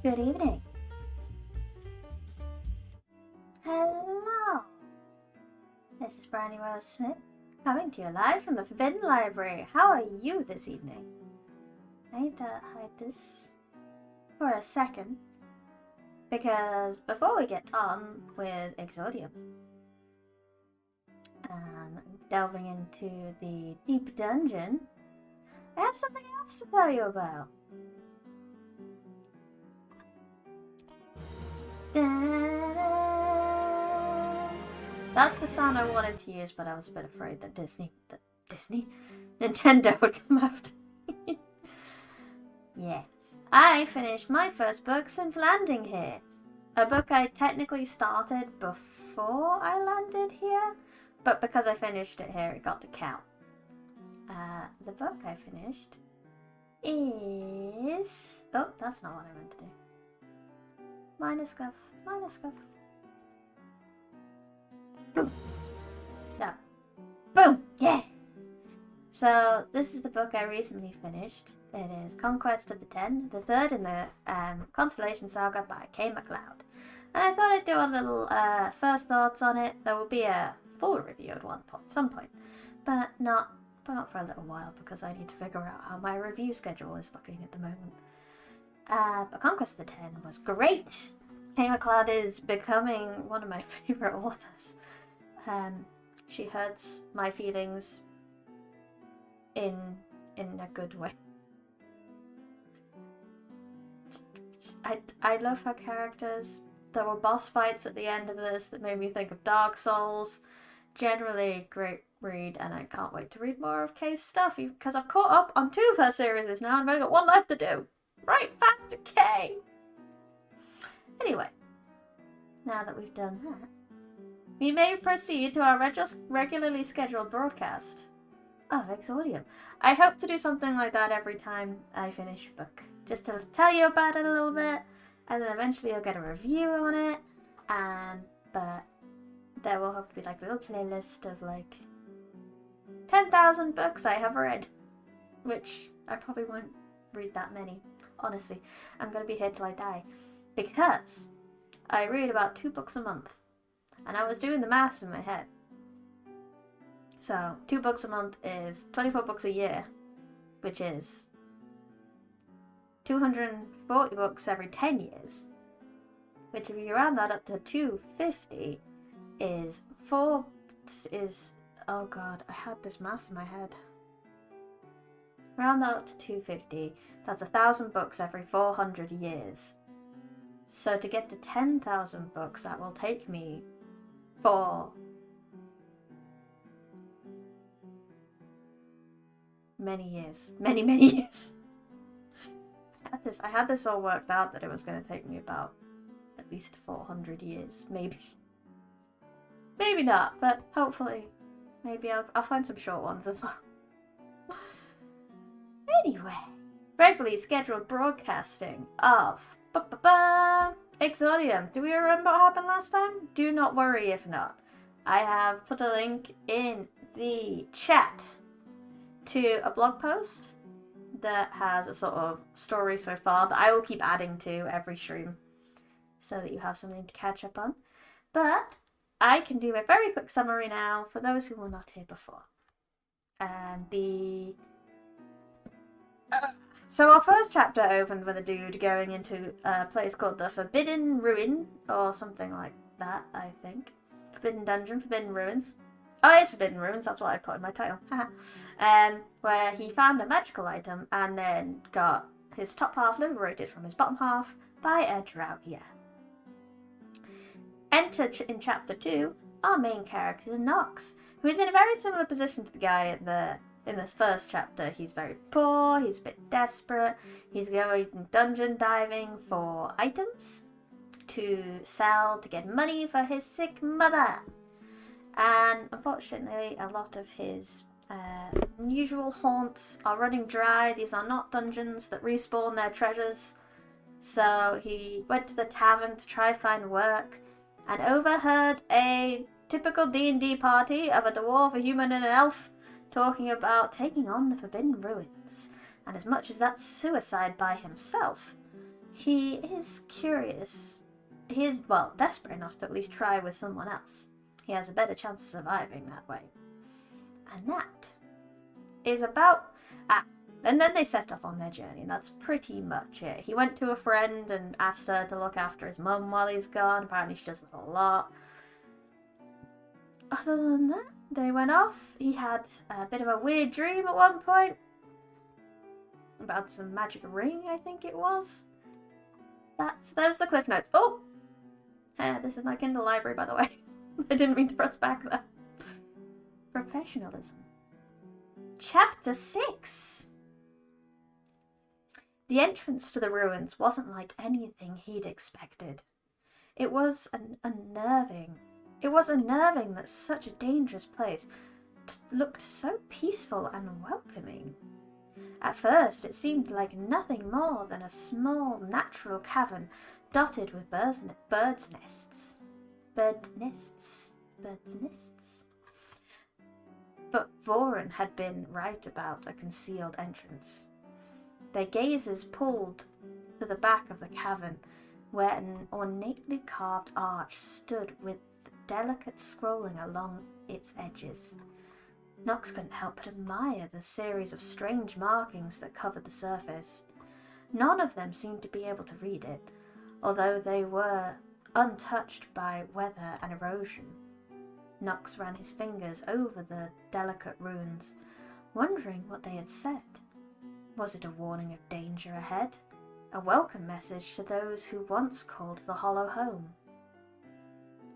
Good evening. Hello. This is Brandy Rose Smith, coming to you live from the Forbidden Library. How are you this evening? I need to hide this for a second, because before we get on with Exordium and delving into the deep dungeon, I have something else to tell you about. Da-da. That's the sound I wanted to use, but I was a bit afraid that Nintendo would come after me. Yeah. I finished my first book since landing here. A book I technically started before I landed here, but because I finished it here, it got to count. The book I finished is... Oh, that's not what I meant to do. Minor scuff. Boom. No. Boom! Yeah! So, this is the book I recently finished. It is Conquest of the Ten, the third in the Constellation Saga by Kay MacLeod. And I thought I'd do a little first thoughts on it. There will be a full review at some point, but not for a little while, because I need to figure out how my review schedule is looking at the moment. But Conquest of the Ten was great! Kay MacLeod is becoming one of my favourite authors. She hurts my feelings in a good way. I love her characters. There were boss fights at the end of this that made me think of Dark Souls. Generally, great read, and I can't wait to read more of Kay's stuff, because I've caught up on 2 of her series now, and I've only got 1 left to do. Right, faster, Kay! Anyway, now that we've done that, we may proceed to our regularly scheduled broadcast of Exordium. I hope to do something like that every time I finish a book, just to tell you about it a little bit, and then eventually I'll get a review on it, but there will have to be like a little playlist of like 10,000 books I have read, which I probably won't read that many, honestly. I'm going to be here till I die, because I read about 2 books a month, and I was doing the maths in my head. So 2 books a month is 24 books a year, which is 240 books every 10 years, which if you round that up to 250 oh god, I had this maths in my head. Round that up to 250, that's 1,000 books every 400 years. So to get to 10,000 books, that will take me for many years. Many years. I had this all worked out that it was going to take me about at least 400 years. Maybe not, but hopefully. Maybe I'll find some short ones as well. Anyway, regularly scheduled broadcasting of Exordium. Do we remember what happened last time? Do not worry if not. I have put a link in the chat to a blog post that has a sort of story so far that I will keep adding to every stream, so that you have something to catch up on. But I can do a very quick summary now for those who were not here before. So our first chapter opened with a dude going into a place called the Forbidden Ruin, or something like that, I think. Forbidden Dungeon, Forbidden Ruins. Oh, it's Forbidden Ruins, that's what I put in my title. Where he found a magical item and then got his top half liberated from his bottom half by a Draugia. Enter in chapter 2 our main character, Nox, who is in a very similar position to the guy in this first chapter. He's very poor, he's a bit desperate, he's going dungeon diving for items to sell to get money for his sick mother. And unfortunately, a lot of his unusual haunts are running dry. These are not dungeons that respawn their treasures. So he went to the tavern to try find work, and overheard a typical D&D party of a dwarf, a human, and an elf talking about taking on the Forbidden Ruins. And as much as that's suicide by himself, He is curious. He is, well, desperate enough to at least try with someone else. He has a better chance of surviving that way. And that is about... and then they set off on their journey, and that's pretty much it. He went to a friend and asked her to look after his mum while he's gone. Apparently she does that a lot. Other than that, they went off. He had a bit of a weird dream at one point. About some magic ring, I think it was. Those the cliff notes. Oh! This is my Kindle library, by the way. I didn't mean to press back there. Professionalism. Chapter 6. The entrance to the ruins wasn't like anything he'd expected. It was unnerving. It was unnerving that such a dangerous place looked so peaceful and welcoming. At first, it seemed like nothing more than a small natural cavern dotted with birds' nests. But Voron had been right about a concealed entrance. Their gazes pulled to the back of the cavern, where an ornately carved arch stood with delicate scrolling along its edges. Nox couldn't help but admire the series of strange markings that covered the surface. None of them seemed to be able to read it, although they were untouched by weather and erosion. Nox ran his fingers over the delicate runes, wondering what they had said. Was it a warning of danger ahead? A welcome message to those who once called the Hollow home?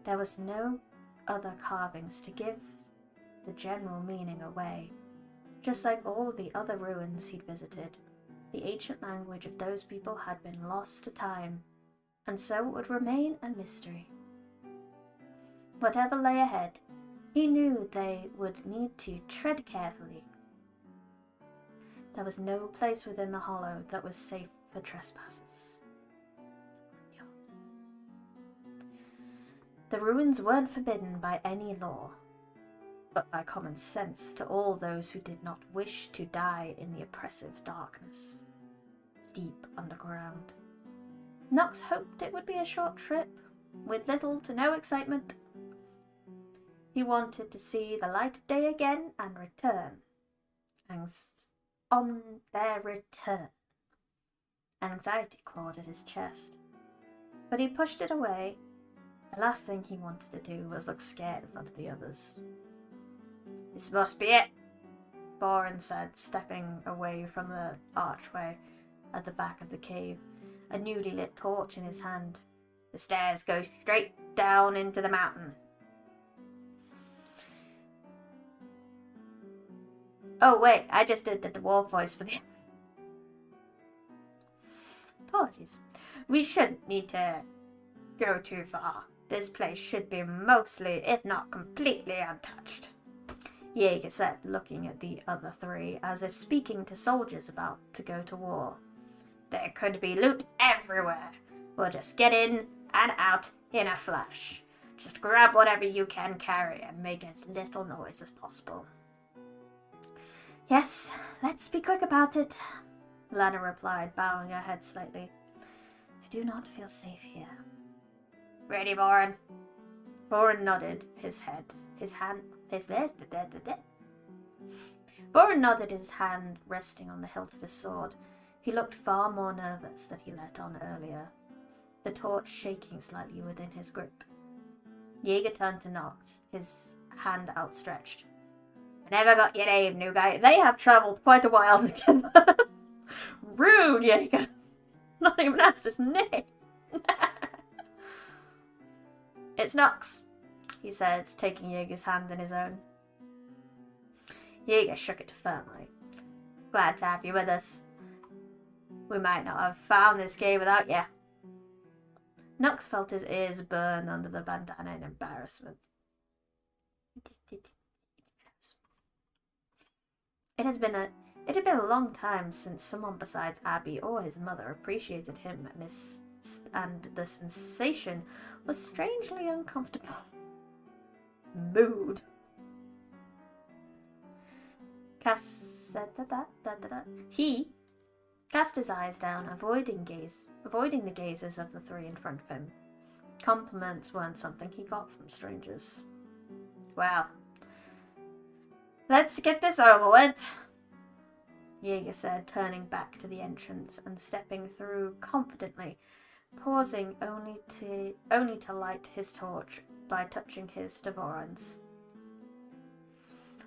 There was no other carvings to give the general meaning away. Just like all the other ruins he'd visited, the ancient language of those people had been lost to time, and so would remain a mystery. Whatever lay ahead, he knew they would need to tread carefully. There was no place within the hollow that was safe for trespassers. The ruins weren't forbidden by any law, but by common sense to all those who did not wish to die in the oppressive darkness, deep underground. Nox hoped it would be a short trip, with little to no excitement. He wanted to see the light of day again and return. On their return, anxiety clawed at his chest, but he pushed it away. The last thing he wanted to do was look scared in front of the others. "This must be it," Voron said, stepping away from the archway at the back of the cave, a newly lit torch in his hand. "The stairs go straight down into the mountain." Oh wait, I just did the dwarf voice for the... Apologies. "We shouldn't need to go too far. This place should be mostly, if not completely, untouched," Jaeger said, looking at the other three as if speaking to soldiers about to go to war. "There could be loot everywhere. We'll just get in and out in a flash. Just grab whatever you can carry and make as little noise as possible." "Yes, let's be quick about it," Lana replied, bowing her head slightly. "I do not feel safe here." "Ready, Voron?" Voron nodded his head, Voron nodded, his hand resting on the hilt of his sword. He looked far more nervous than he let on earlier, the torch shaking slightly within his grip. Jaeger turned to Nox, his hand outstretched. "I never got your name, new guy." They have travelled quite a while together. Rude, Jaeger. Not even asked his name. "It's Nox," he said, taking Jaeger's hand in his own. Jaeger shook it firmly. "Glad to have you with us. We might not have found this cave without you." Nox felt his ears burn under the bandana in embarrassment. It had been a long time since someone besides Abby or his mother appreciated him, and the sensation was strangely uncomfortable. Mood. He cast his eyes down, avoiding the gazes of the three in front of him. Compliments weren't something he got from strangers. Well, let's get this over with, Jaeger said, turning back to the entrance and stepping through confidently, pausing only to light his torch by touching his Stavorans.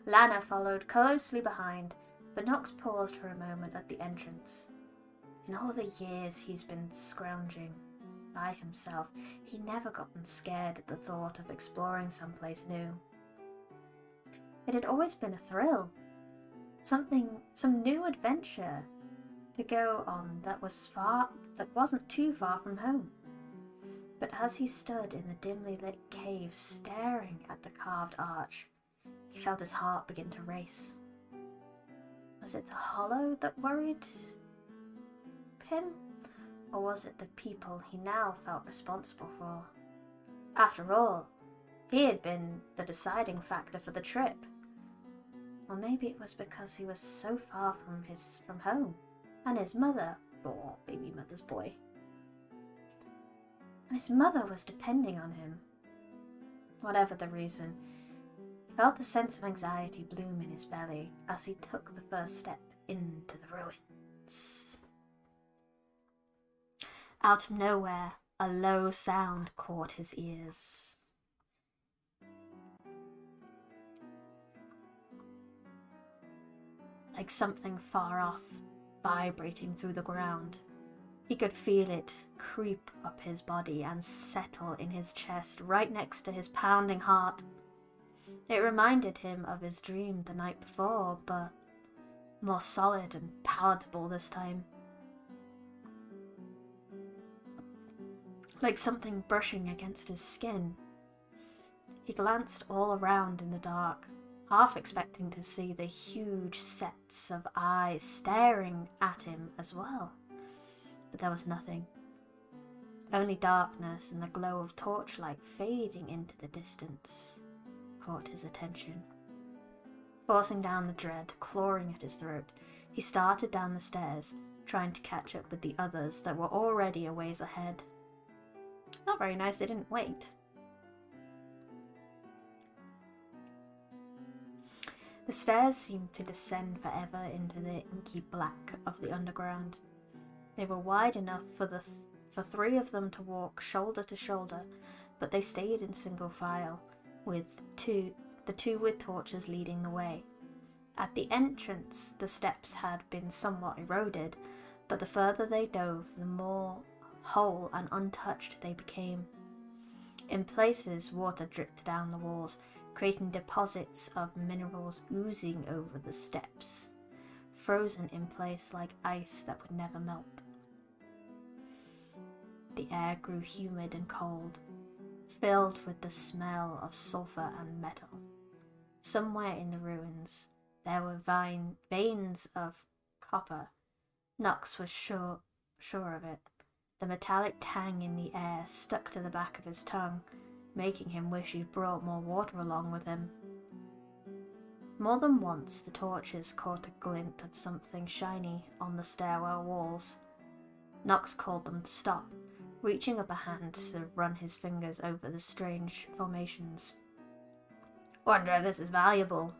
Lana followed closely behind, but Nox paused for a moment at the entrance. In all the years he's been scrounging by himself, he'd never gotten scared at the thought of exploring someplace new. It had always been a thrill, some new adventure to go on that wasn't too far from home. But as he stood in the dimly lit cave staring at the carved arch, he felt his heart begin to race. Was it the hollow that worried him? Or was it the people he now felt responsible for? After all, he had been the deciding factor for the trip. Or maybe it was because he was so far from home, and his mother, or baby mother's boy. And his mother was depending on him. Whatever the reason, he felt a sense of anxiety bloom in his belly as he took the first step into the ruins. Out of nowhere, a low sound caught his ears. Like something far off, vibrating through the ground. He could feel it creep up his body and settle in his chest right next to his pounding heart. It reminded him of his dream the night before, but more solid and palatable this time. Like something brushing against his skin. He glanced all around in the dark, half expecting to see the huge sets of eyes staring at him as well. But there was nothing. Only darkness and the glow of torchlight fading into the distance caught his attention. Forcing down the dread, clawing at his throat, he started down the stairs, trying to catch up with the others that were already a ways ahead. Not very nice they didn't wait. The stairs seemed to descend forever into the inky black of the underground. They were wide enough for three of them to walk shoulder to shoulder, but they stayed in single file, with the two with torches leading the way. At the entrance, the steps had been somewhat eroded, but the further they dove, the more whole and untouched they became. In places, water dripped down the walls, creating deposits of minerals oozing over the steps, frozen in place like ice that would never melt. The air grew humid and cold, filled with the smell of sulfur and metal. Somewhere in the ruins, there were veins of copper. Nox was sure of it. The metallic tang in the air stuck to the back of his tongue, making him wish he'd brought more water along with him. More than once, the torches caught a glint of something shiny on the stairwell walls. Nox called them to stop, reaching up a hand to run his fingers over the strange formations. "Wonder if this is valuable,"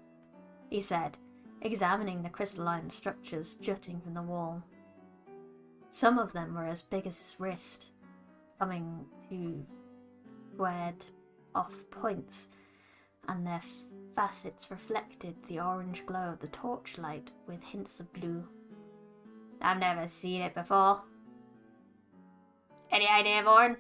he said, examining the crystalline structures jutting from the wall. Some of them were as big as his wrist, coming to squared off points, and their facets reflected the orange glow of the torchlight with hints of blue. "I've never seen it before. Any idea, Vorn?"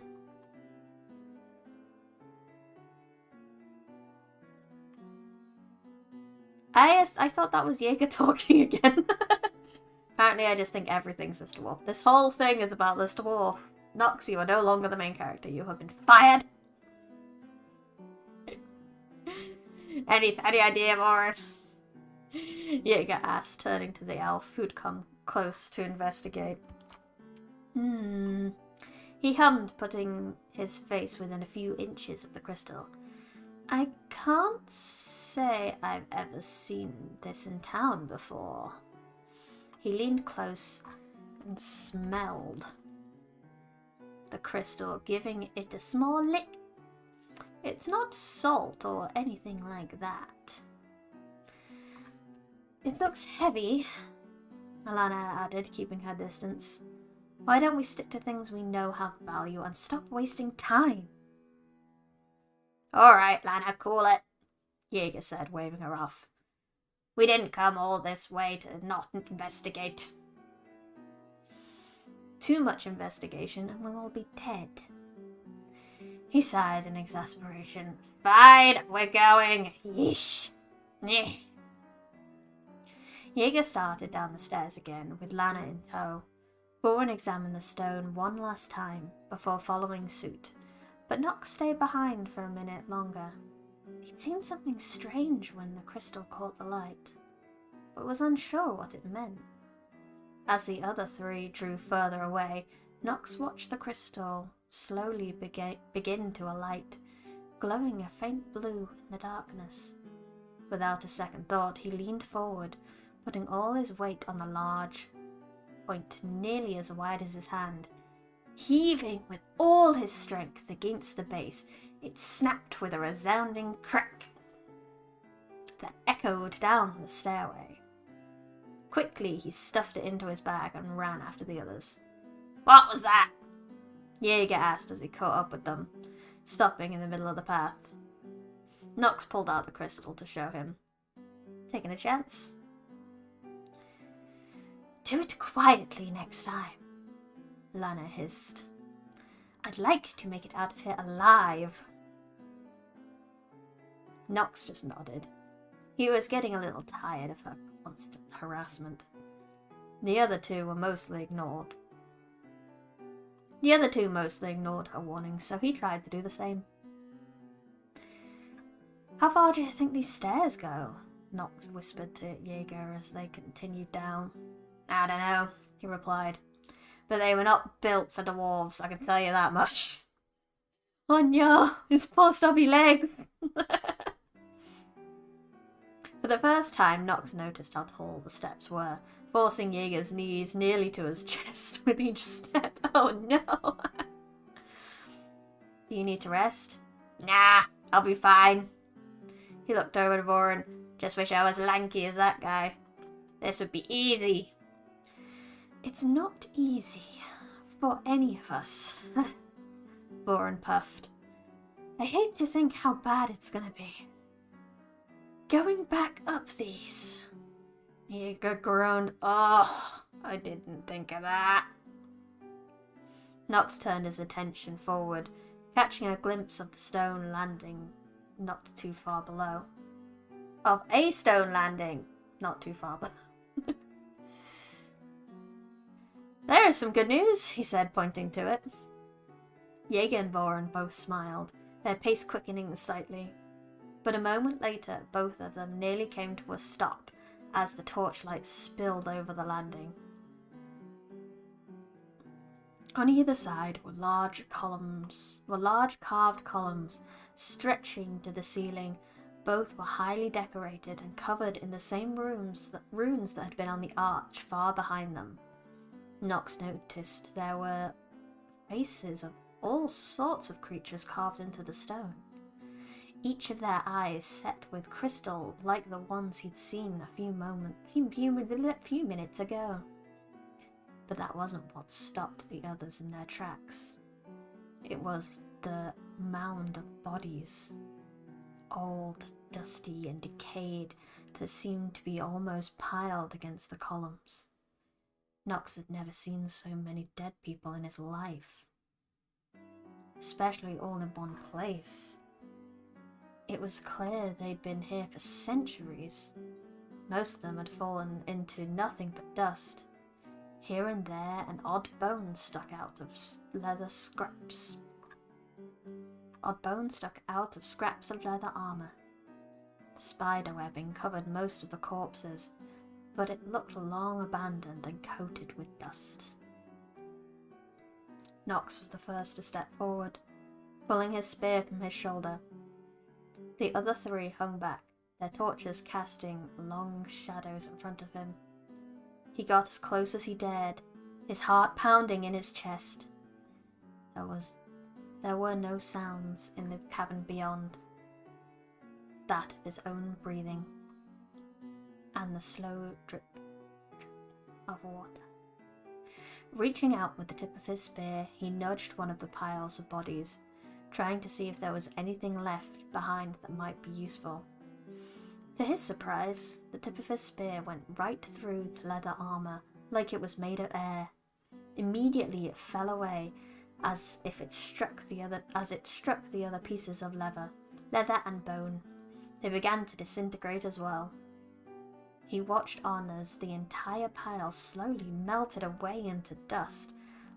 I thought that was Jaeger talking again. Apparently I just think everything's this dwarf. This whole thing is about this dwarf. Nox, you are no longer the main character. You have been fired. Any idea, Vorn? Jaeger asked, turning to the elf who'd come close to investigate. He hummed, putting his face within a few inches of the crystal. "I can't say I've ever seen this in town before." He leaned close, and smelled the crystal, giving it a small lick. It's not salt or anything like that. It looks heavy, Alana added, keeping her distance. Why don't we stick to things we know have value and stop wasting time? Alright, Lana, cool it, Jaeger said, waving her off. We didn't come all this way to not investigate. Too much investigation and we'll all be dead. He sighed in exasperation. Fine, we're going. Yeesh. Nyeh. Jaeger started down the stairs again, with Lana in tow. Boren examined the stone one last time before following suit, but Nox stayed behind for a minute longer. He'd seen something strange when the crystal caught the light, but was unsure what it meant. As the other three drew further away, Nox watched the crystal slowly begin to alight, glowing a faint blue in the darkness. Without a second thought, he leaned forward, putting all his weight on the large point nearly as wide as his hand. Heaving with all his strength against the base, it snapped with a resounding crack that echoed down the stairway. Quickly, he stuffed it into his bag and ran after the others. What was that? Jaeger asked as he caught up with them, stopping in the middle of the path. Nox pulled out the crystal to show him. Taking a chance? Do it quietly next time, Lana hissed. I'd like to make it out of here alive. Nox just nodded. He was getting a little tired of her constant harassment. The other two mostly ignored her warnings, so he tried to do the same. How far do you think these stairs go? Nox whispered to Jaeger as they continued down. I don't know, he replied. But they were not built for dwarves, I can tell you that much. Oh no, his poor stubby legs! For the first time, Nox noticed how tall the steps were, forcing Jaeger's knees nearly to his chest with each step. Oh no! Do you need to rest? Nah, I'll be fine. He looked over to Voren. Just wish I was lanky as that guy. This would be easy. It's not easy for any of us, Voren puffed. I hate to think how bad it's gonna be. Going back up these. Jaeger groaned. Oh, I didn't think of that. Nox turned his attention forward, catching a glimpse of the stone landing not too far below. Of a stone landing not too far below. There is some good news, he said, pointing to it. Jaeger and Voren both smiled, their pace quickening slightly. But a moment later, both of them nearly came to a stop as the torchlight spilled over the landing. On either side were large carved columns stretching to the ceiling. Both were highly decorated and covered in the same runes that had been on the arch far behind them. Nox noticed there were faces of all sorts of creatures carved into the stone, each of their eyes set with crystal like the ones he'd seen a few minutes ago. But that wasn't what stopped the others in their tracks. It was the mound of bodies, old, dusty, and decayed, that seemed to be almost piled against the columns. Nox had never seen so many dead people in his life, especially all in one place. It was clear they'd been here for centuries. Most of them had fallen into nothing but dust. Here and there, an odd bone stuck out of leather scraps. Odd bone stuck out of scraps of leather armor. Spiderwebbing covered most of the corpses, but it looked long abandoned and coated with dust. Nox was the first to step forward, pulling his spear from his shoulder. The other three hung back, their torches casting long shadows in front of him. He got as close as he dared, his heart pounding in his chest. There were no sounds in the cavern beyond. That of his own breathing and the slow drip, drip of water. Reaching out with the tip of his spear, he nudged one of the piles of bodies, trying to see if there was anything left behind that might be useful. To his surprise, the tip of his spear went right through the leather armor, like it was made of air. Immediately it fell away, as it struck the other pieces of leather and bone. They began to disintegrate as well. He watched on as the entire pile slowly melted away into dust,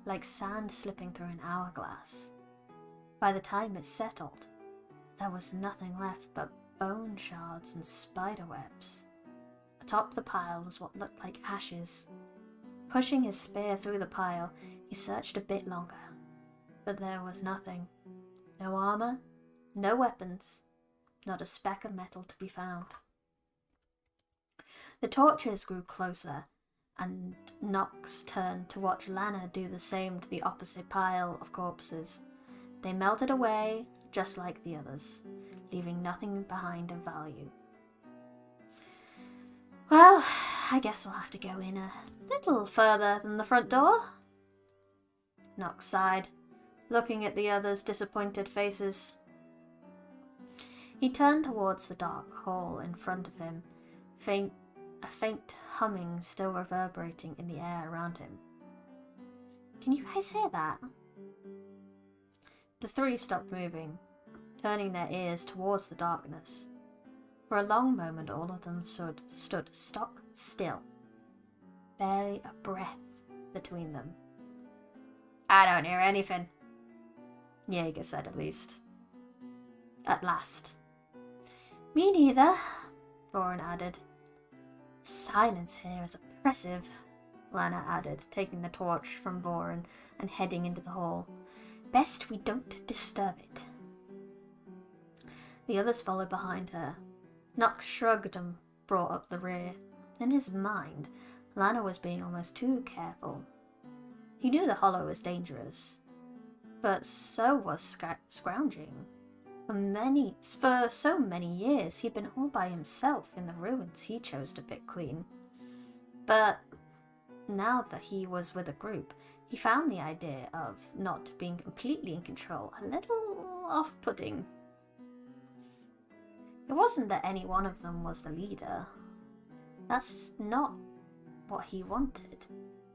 like sand slipping through an hourglass. By the time it settled, there was nothing left but bone shards and spider webs. Atop the pile was what looked like ashes. Pushing his spear through the pile, he searched a bit longer, but there was nothing. No armor, no weapons, not a speck of metal to be found. The torches grew closer, and Nox turned to watch Lana do the same to the opposite pile of corpses. They melted away just like the others, leaving nothing behind of value. Well, I guess we'll have to go in a little further than the front door. Nox sighed, looking at the others' disappointed faces. He turned towards the dark hall in front of him, a faint humming still reverberating in the air around him. Can you guys hear that? The three stopped moving, turning their ears towards the darkness. For a long moment all of them stood stock still, barely a breath between them. I don't hear anything, Jaeger said at last. Me neither, Voron added. Silence here is oppressive, Lana added, taking the torch from Voron and heading into the hall. Best we don't disturb it. The others followed behind her. Nox shrugged and brought up the rear. In his mind, Lana was being almost too careful. He knew the hollow was dangerous, but so was scrounging. For so many years, he'd been all by himself in the ruins he chose to pick clean. But now that he was with a group, he found the idea of not being completely in control a little off-putting. It wasn't that any one of them was the leader. That's not what he wanted.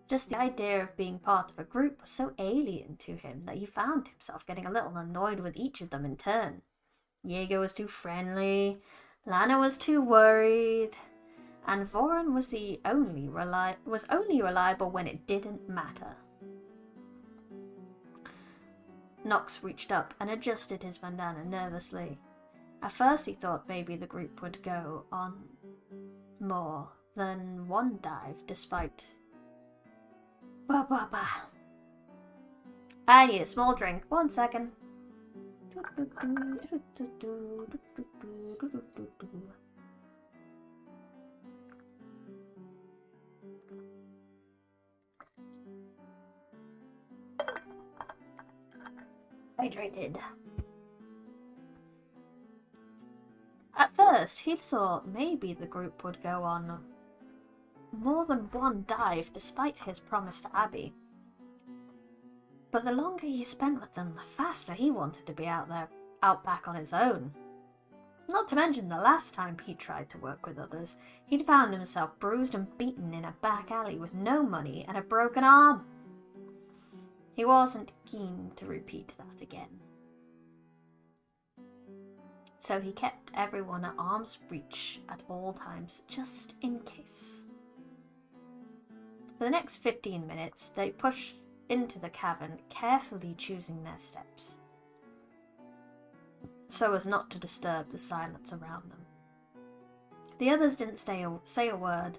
Just the idea of being part of a group was so alien to him that he found himself getting a little annoyed with each of them in turn. Jaeger was too friendly, Lana was too worried, and Voron was only reliable when it didn't matter. Nox reached up and adjusted his bandana nervously. At first he thought maybe the group would go on more than one dive despite... I need a small drink. 1 second. Hydrated. At first, he'd thought maybe the group would go on more than one dive despite his promise to Abby. But the longer he spent with them, the faster he wanted to be out back on his own. Not to mention the last time he tried to work with others, he'd found himself bruised and beaten in a back alley with no money and a broken arm. He wasn't keen to repeat that again. So he kept everyone at arm's reach at all times, just in case. For the next 15 minutes, they pushed into the cavern, carefully choosing their steps, so as not to disturb the silence around them. The others didn't say a word,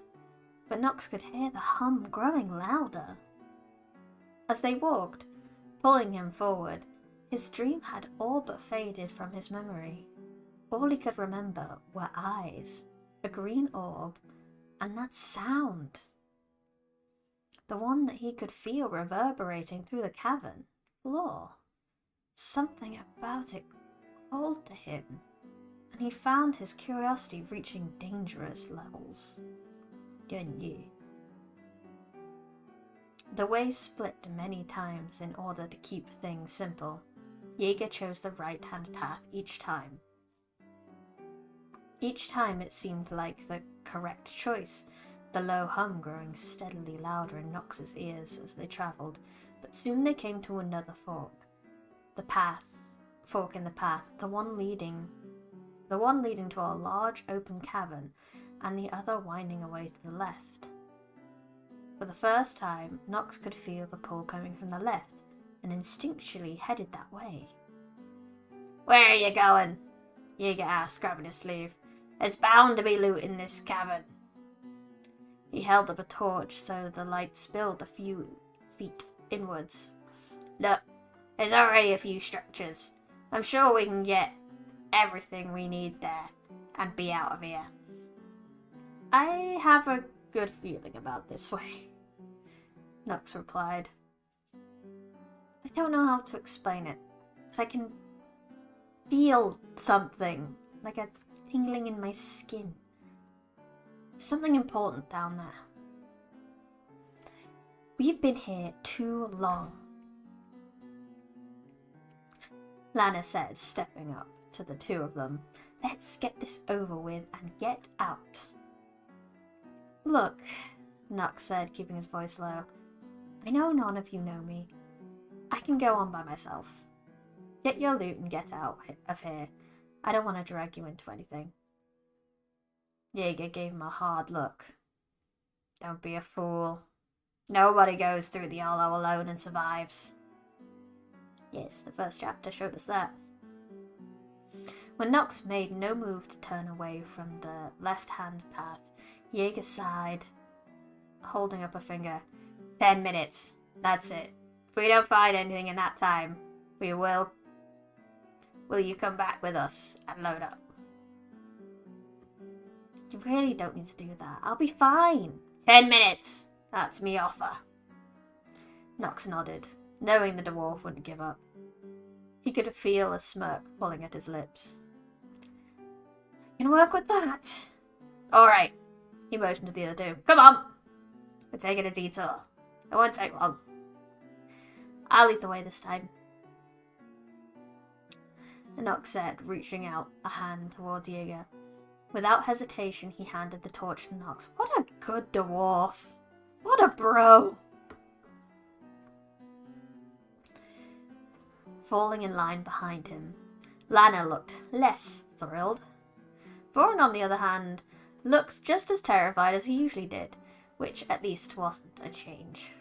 but Nox could hear the hum growing louder. As they walked, pulling him forward, his dream had all but faded from his memory. All he could remember were eyes, a green orb, and that sound. The one that he could feel reverberating through the cavern floor. Something about it called to him, and he found his curiosity reaching dangerous levels. Didn't you? The way split many times in order to keep things simple. Jaeger chose the right-hand path each time. Each time it seemed like the correct choice, the low hum growing steadily louder in Nox's ears as they travelled, but soon they came to another fork. Fork in the path, the one leading to a large open cavern, and the other winding away to the left. For the first time, Nox could feel the pull coming from the left, and instinctually headed that way. "Where are you going?" Jaeger asked, grabbing his sleeve. "There's bound to be loot in this cavern." He held up a torch so the light spilled a few feet inwards. "Look, there's already a few structures. I'm sure we can get everything we need there and be out of here." "I have a good feeling about this way," Nox replied. "I don't know how to explain it, but I can feel something, like a tingling in my skin. Something important down there. We've been here too long," Lana said, stepping up to the two of them. "Let's get this over with and get out." "Look," Nox said, keeping his voice low. "I know none of you know me. I can go on by myself. Get your loot and get out of here. I don't want to drag you into anything." Jaeger gave him a hard look. "Don't be a fool. Nobody goes through the hollow alone and survives." Yes, the first chapter showed us that. When Nox made no move to turn away from the left-hand path, Jaeger sighed, holding up a finger. 10 minutes. That's it. If we don't find anything in that time, we will you come back with us and load up?" "You really don't need to do that. I'll be fine." 10 minutes. That's me offer." Nox nodded, knowing the dwarf wouldn't give up. He could feel a smirk pulling at his lips. "I can work with that." "All right." He motioned to the other two. "Come on. We're taking a detour. It won't take long. I'll lead the way this time," Nox said, reaching out a hand towards Jaeger. Without hesitation, he handed the torch to Nox. What a good dwarf. What a bro. Falling in line behind him, Lana looked less thrilled. Voran, on the other hand, looked just as terrified as he usually did, which at least wasn't a change.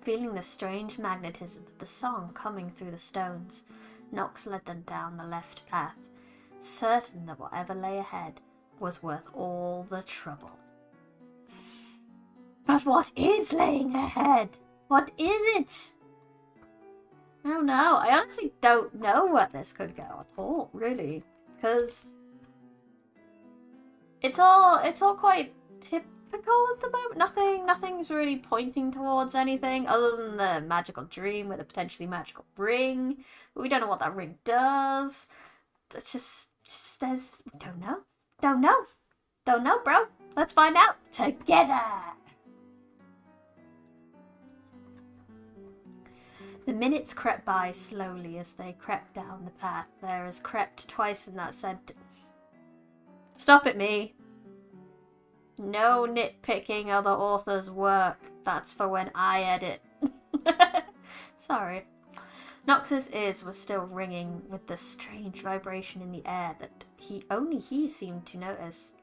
Feeling the strange magnetism of the song coming through the stones, Nox led them down the left path, certain that whatever lay ahead was worth all the trouble. But what is laying ahead? What is it? I don't know. I honestly don't know where this could go at all, really, because it's all quite typical at the moment. Nothing's really pointing towards anything other than the magical dream with a potentially magical ring. But we don't know what that ring does. It's just there's don't know, bro. Let's find out together. The minutes crept by slowly as they crept down the path. There is crept twice in that sentence. Stop it, me. No nitpicking other authors' work. That's for when I edit. Sorry. Nox's ears were still ringing with the strange vibration in the air that only he seemed to notice.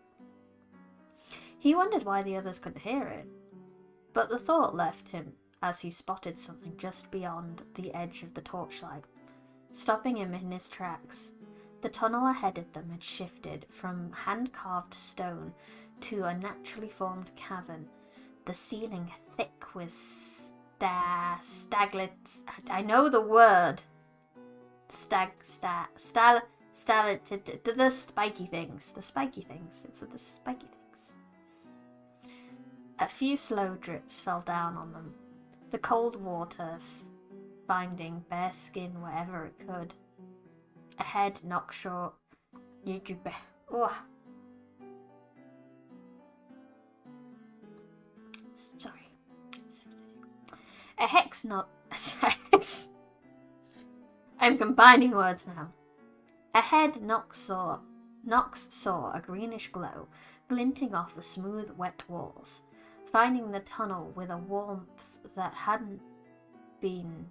He wondered why the others couldn't hear it, but the thought left him as he spotted something just beyond the edge of the torchlight, stopping him in his tracks. The tunnel ahead of them had shifted from hand-carved stone to a naturally formed cavern, the ceiling thick with staglets. I know the word. The spiky things. It's the spiky things. A few slow drips fell down on them, the cold water finding bare skin wherever it could. Ahead, knocked short. Oh. Sorry. A hex not. I'm combining words now. Ahead, Nox saw a greenish glow glinting off the smooth, wet walls, filling the tunnel with a warmth that hadn't been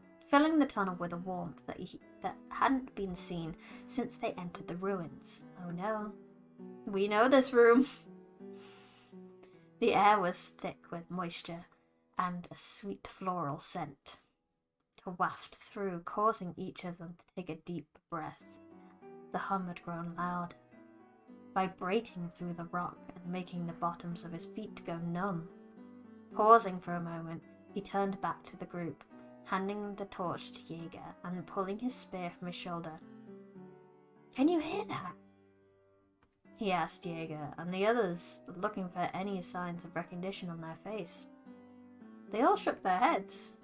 seen since they entered the ruins. Oh no. We know this room. The air was thick with moisture and a sweet floral scent to waft through, causing each of them to take a deep breath. The hum had grown louder, vibrating through the rock and making the bottoms of his feet go numb. Pausing for a moment, he turned back to the group, handing the torch to Jaeger and pulling his spear from his shoulder. "Can you hear that?" he asked Jaeger, and the others, looking for any signs of recognition on their face. They all shook their heads,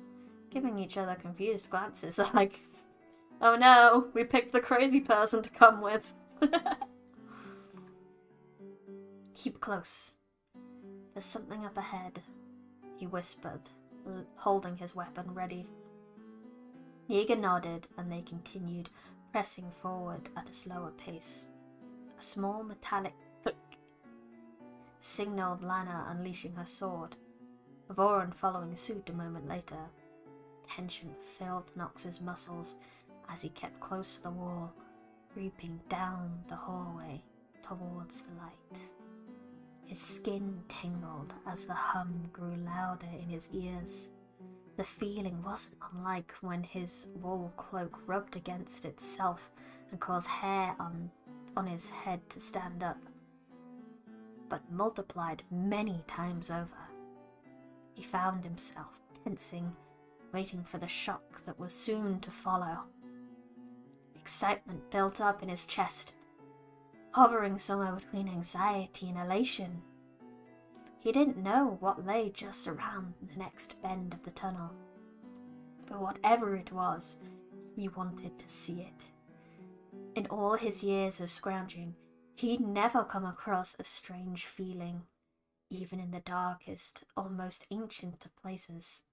giving each other confused glances like, "Oh no, we picked the crazy person to come with." "Keep close. There's something up ahead," he whispered, holding his weapon ready. Jaeger nodded, and they continued, pressing forward at a slower pace. A small metallic click signaled Lana unleashing her sword, Voron following suit a moment later. Tension filled Nox's muscles as he kept close to the wall, creeping down the hallway towards the light. His skin tingled as the hum grew louder in his ears. The feeling wasn't unlike when his wool cloak rubbed against itself and caused hair on his head to stand up, but multiplied many times over. He found himself tensing, waiting for the shock that was soon to follow. Excitement built up in his chest, hovering somewhere between anxiety and elation. He didn't know what lay just around the next bend of the tunnel, but whatever it was, he wanted to see it. In all his years of scrounging, he'd never come across a strange feeling, even in the darkest, almost ancient of places.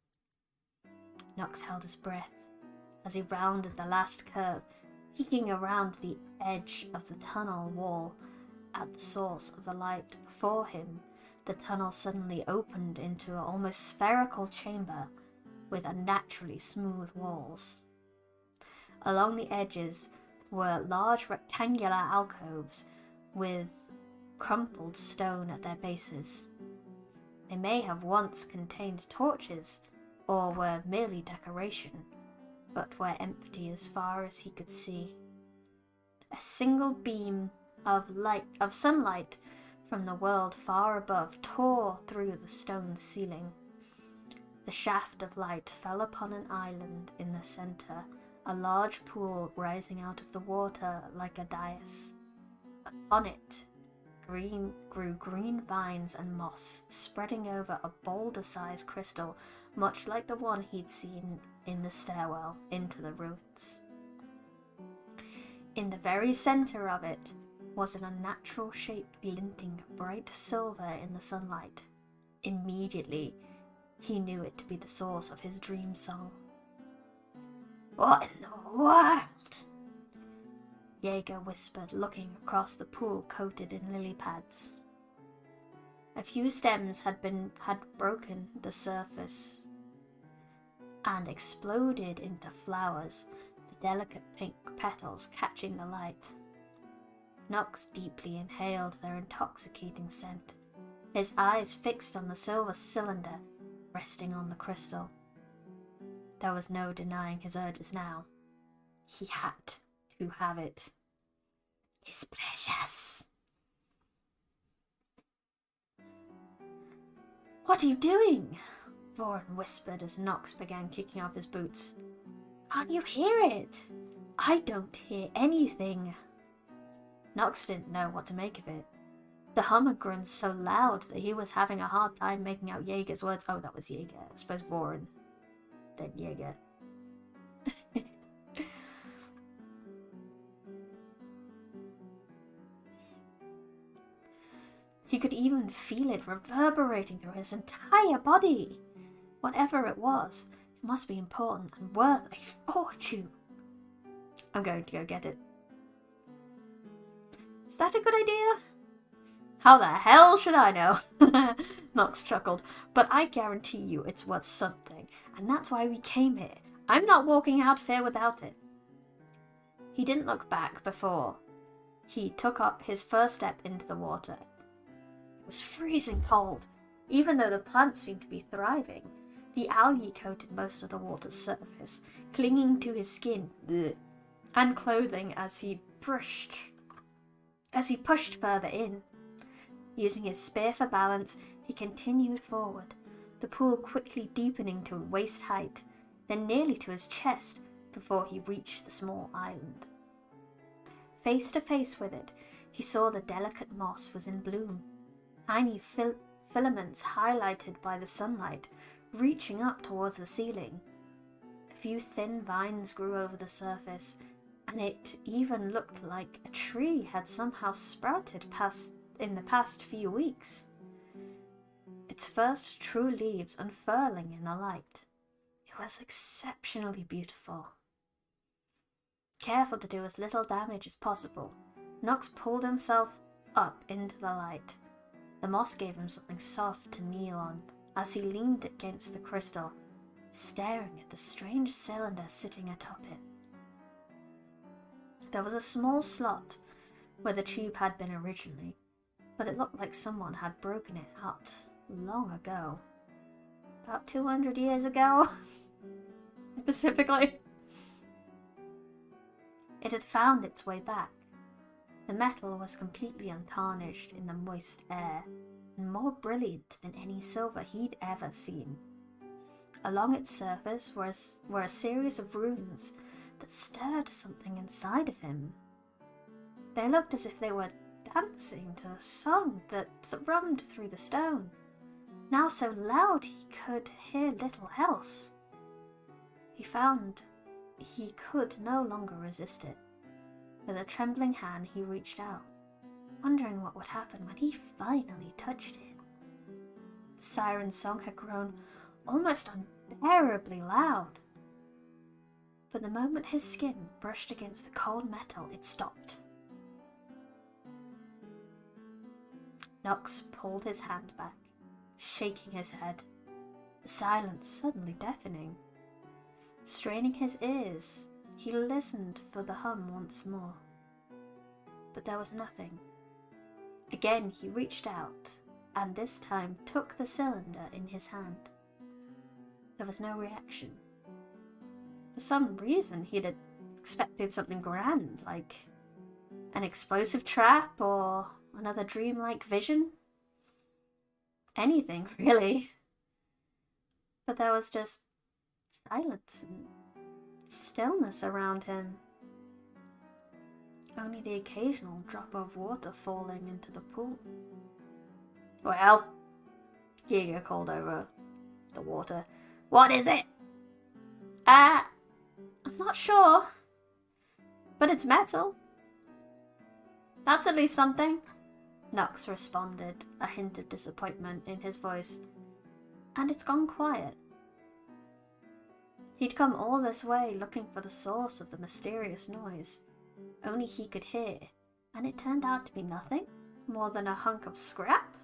Nox held his breath as he rounded the last curve, peeking around the edge of the tunnel wall at the source of the light before him. The tunnel suddenly opened into an almost spherical chamber with unnaturally smooth walls. Along the edges were large rectangular alcoves with crumpled stone at their bases. They may have once contained torches or were merely decoration, but were empty as far as he could see. A single beam of sunlight from the world far above tore through the stone ceiling. The shaft of light fell upon an island in the center, a large pool rising out of the water like a dais. On it grew green vines and moss, spreading over a boulder-sized crystal, much like the one he'd seen in the stairwell into the ruins. In the very center of it was an unnatural shape glinting bright silver in the sunlight. Immediately, he knew it to be the source of his dream song. "What in the world?" Jaeger whispered, looking across the pool coated in lily pads. A few stems had broken the surface and exploded into flowers, the delicate pink petals catching the light. Nox deeply inhaled their intoxicating scent, his eyes fixed on the silver cylinder resting on the crystal. There was no denying his urges now. He had to have it. It's precious. "What are you doing?" Voron whispered as Nox began kicking off his boots. "Can't you hear it?" "I don't hear anything." Nox didn't know what to make of it. The hummer grunted so loud that he was having a hard time making out Jaeger's words. Oh, that was Jaeger. I suppose Warren did Jaeger. He could even feel it reverberating through his entire body. Whatever it was, it must be important and worth a fortune. I'm going to go get it. Is that a good idea? How the hell should I know? Knox chuckled. But I guarantee you it's worth something, and that's why we came here. I'm not walking out of here without it. He didn't look back before he took up his first step into the water. It was freezing cold. Even though the plants seemed to be thriving, the algae coated most of the water's surface, clinging to his skin and clothing as he pushed further in. Using his spear for balance, he continued forward, the pool quickly deepening to waist height, then nearly to his chest before he reached the small island. Face to face with it, he saw the delicate moss was in bloom, tiny filaments highlighted by the sunlight, reaching up towards the ceiling. A few thin vines grew over the surface, and it even looked like a tree had somehow sprouted in the past few weeks. Its first true leaves unfurling in the light. It was exceptionally beautiful. Careful to do as little damage as possible, Knox pulled himself up into the light. The moss gave him something soft to kneel on as he leaned against the crystal, staring at the strange cylinder sitting atop it. There was a small slot where the tube had been originally, but it looked like someone had broken it out long ago. About 200 years ago, specifically. It had found its way back. The metal was completely untarnished in the moist air, and more brilliant than any silver he'd ever seen. Along its surface were a series of runes that stirred something inside of him. They looked as if they were dancing to a song that thrummed through the stone, now so loud he could hear little else. He found he could no longer resist it. With a trembling hand he reached out, wondering what would happen when he finally touched it. The siren's song had grown almost unbearably loud. But the moment his skin brushed against the cold metal, it stopped. Knox pulled his hand back, shaking his head, the silence suddenly deafening. Straining his ears, he listened for the hum once more. But there was nothing. Again he reached out, and this time took the cylinder in his hand. There was no reaction. For some reason he'd expected something grand, like an explosive trap or another dreamlike vision. Anything, really. But there was just silence and stillness around him. Only the occasional drop of water falling into the pool. Well, Giga called over the water. What is it? I'm not sure. But it's metal. That's at least something. Knox responded, a hint of disappointment in his voice. And it's gone quiet. He'd come all this way looking for the source of the mysterious noise. Only he could hear, and it turned out to be nothing more than a hunk of scrap.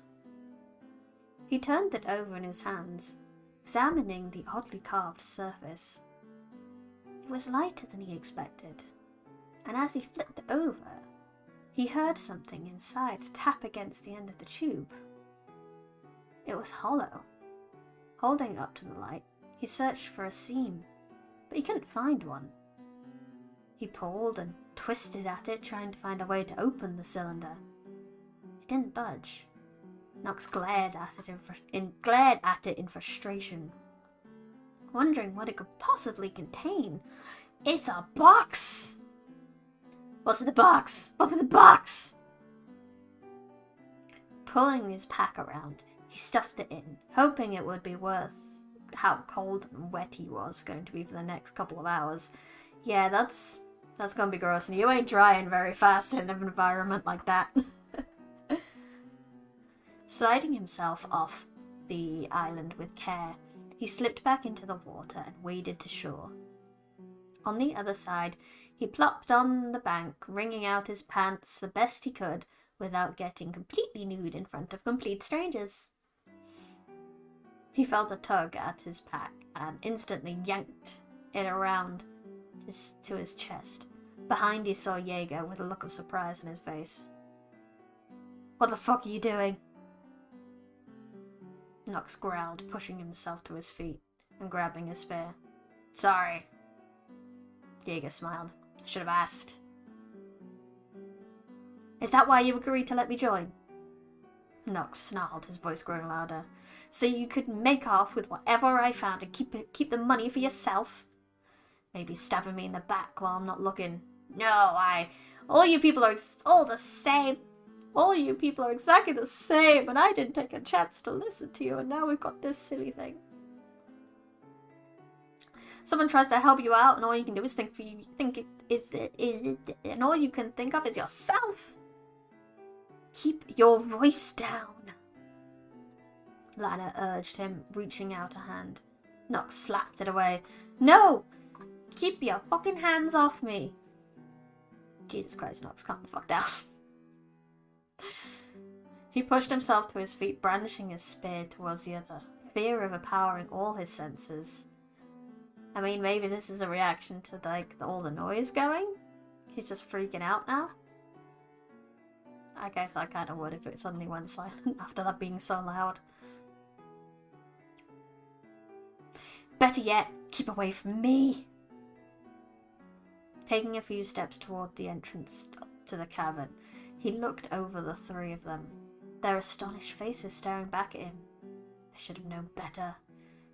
He turned it over in his hands, examining the oddly carved surface. It was lighter than he expected, and as he flipped it over, he heard something inside tap against the end of the tube. It was hollow. Holding it up to the light, he searched for a seam, but he couldn't find one. He pulled and twisted at it, trying to find a way to open the cylinder. It didn't budge. Knox glared at it in frustration, wondering what it could possibly contain. It's a box! What's in the box? What's in the box? Pulling his pack around, he stuffed it in, hoping it would be worth how cold and wet he was going to be for the next couple of hours. Yeah, that's gonna be gross, and you ain't drying very fast in an environment like that. Sliding himself off the island with care, he slipped back into the water and waded to shore. On the other side, he plopped on the bank, wringing out his pants the best he could without getting completely nude in front of complete strangers. He felt a tug at his pack and instantly yanked it around to his chest. Behind, he saw Jaeger with a look of surprise on his face. "What the fuck are you doing?" Nox growled, pushing himself to his feet and grabbing his spear. "Sorry." Jaeger smiled. "I should have asked." "Is that why you agreed to let me join?" Nox snarled, his voice growing louder. "So you could make off with whatever I found and keep the money for yourself? Maybe stabbing me in the back while I'm not looking. No, all you people are all the same. All you people are exactly the same, and I didn't take a chance to listen to you, and now we've got this silly thing. Someone tries to help you out, and all you can do is and all you can think of is yourself. Keep your voice down," Lana urged him, reaching out a hand. Nox slapped it away. "No! Keep your fucking hands off me." Jesus Christ, Nox, calm the fuck down. He pushed himself to his feet, brandishing his spear towards the other, fear overpowering all his senses. I mean, maybe this is a reaction to, all the noise going? He's just freaking out now? I guess I kind of would if it suddenly went silent after that being so loud. "Better yet, keep away from me." Taking a few steps toward the entrance to the cavern, he looked over the three of them, their astonished faces staring back at him. I should have known better.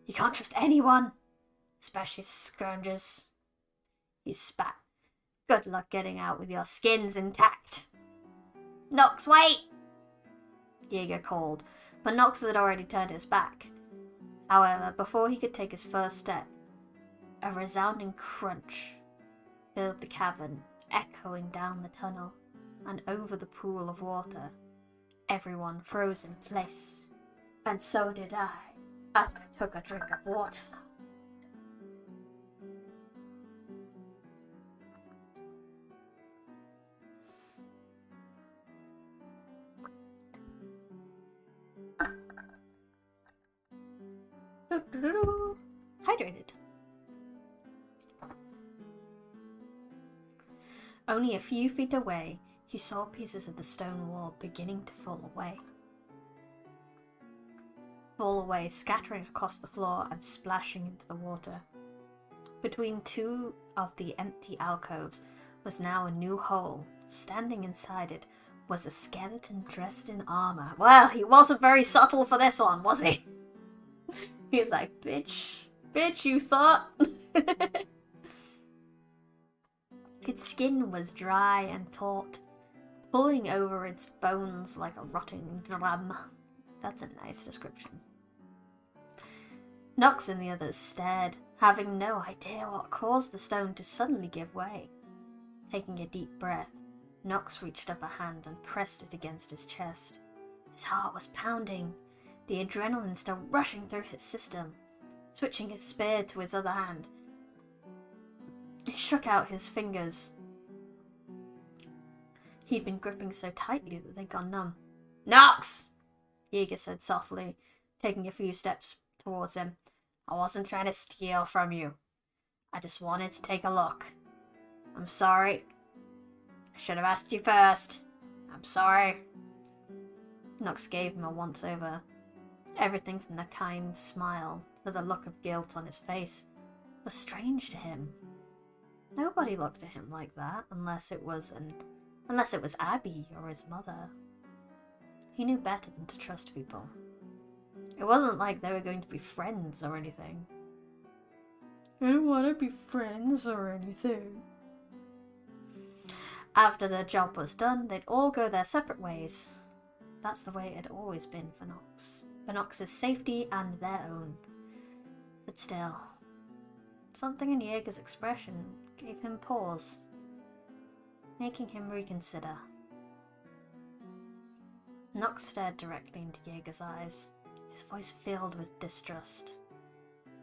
You can't trust anyone, especially scourgers. He spat. Good luck getting out with your skins intact. "Nox, wait!" Jaeger called, but Nox had already turned his back. However, before he could take his first step, a resounding crunch filled the cavern, echoing down the tunnel and over the pool of water. Everyone froze in place. And so did I, as I took a drink of water. Hydrated. Only a few feet away, he saw pieces of the stone wall beginning to fall away. Scattering across the floor and splashing into the water. Between two of the empty alcoves was now a new hole. Standing inside it was a skeleton dressed in armor. Well, he wasn't very subtle for this one, was he? He's like, bitch, you thought? Its skin was dry and taut, pulling over its bones like a rotting drum. That's a nice description. Nox and the others stared, having no idea what caused the stone to suddenly give way. Taking a deep breath, Nox reached up a hand and pressed it against his chest. His heart was pounding, the adrenaline still rushing through his system. Switching his spear to his other hand, he shook out his fingers. He'd been gripping so tightly that they'd gone numb. "Nox!" Jaeger said softly, taking a few steps towards him. "I wasn't trying to steal from you. I just wanted to take a look. I'm sorry. I should have asked you first. I'm sorry." Nox gave him a once-over. Everything from the kind smile to the look of guilt on his face was strange to him. Nobody looked at him like that unless it was Abby or his mother. He knew better than to trust people. It wasn't like they were going to be friends or anything. I don't want to be friends or anything. After their job was done, they'd all go their separate ways. that's the way it had always been for Nox. For Nox's safety and their own. But still, something in Jaeger's expression gave him pause, making him reconsider. Nox stared directly into Jaeger's eyes, his voice filled with distrust.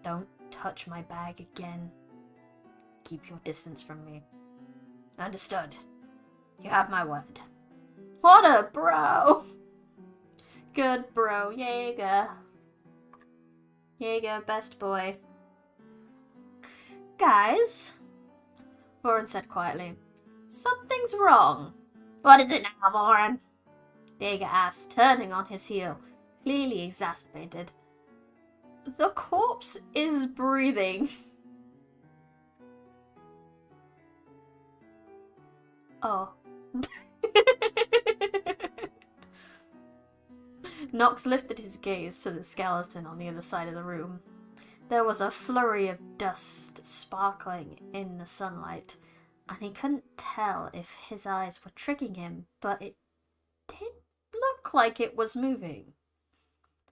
Don't touch my bag again. Keep your distance from me. Understood. You have my word. What a bro! Good bro, Jaeger. Jaeger, best boy. Guys, Voran said quietly, something's wrong. What is it now, Voran? Jaeger asked, turning on his heel, clearly exacerbated. The corpse is breathing. Oh. Nox lifted his gaze to the skeleton on the other side of the room. There was a flurry of dust sparkling in the sunlight, and he couldn't tell if his eyes were tricking him, but it did look like it was moving.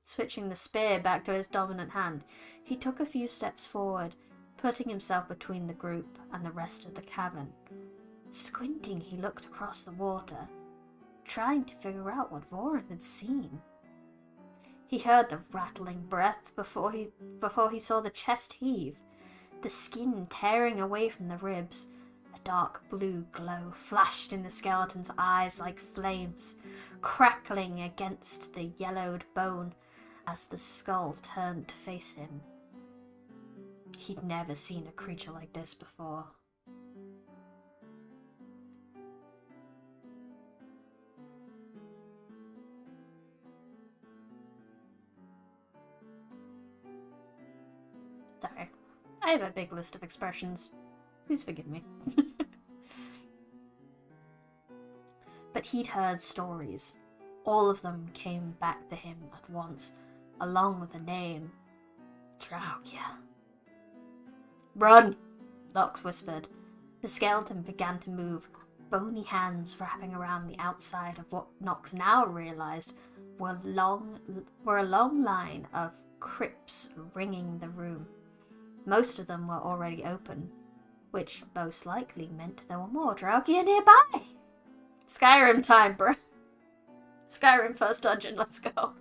Switching the spear back to his dominant hand, he took a few steps forward, putting himself between the group and the rest of the cavern. Squinting, he looked across the water, trying to figure out what Voran had seen. He heard the rattling breath before he saw the chest heave, the skin tearing away from the ribs. A dark blue glow flashed in the skeleton's eyes like flames, crackling against the yellowed bone as the skull turned to face him. He'd never seen a creature like this before. Sorry, I have a big list of expressions. Please forgive me. But he'd heard stories. All of them came back to him at once, along with the name. Draugia. Run! Nox whispered. The skeleton began to move, bony hands wrapping around the outside of what Nox now realized were a long line of crypts ringing the room. Most of them were already open, which most likely meant there were more Draugia nearby. Skyrim time, bruh. Skyrim first dungeon, let's go.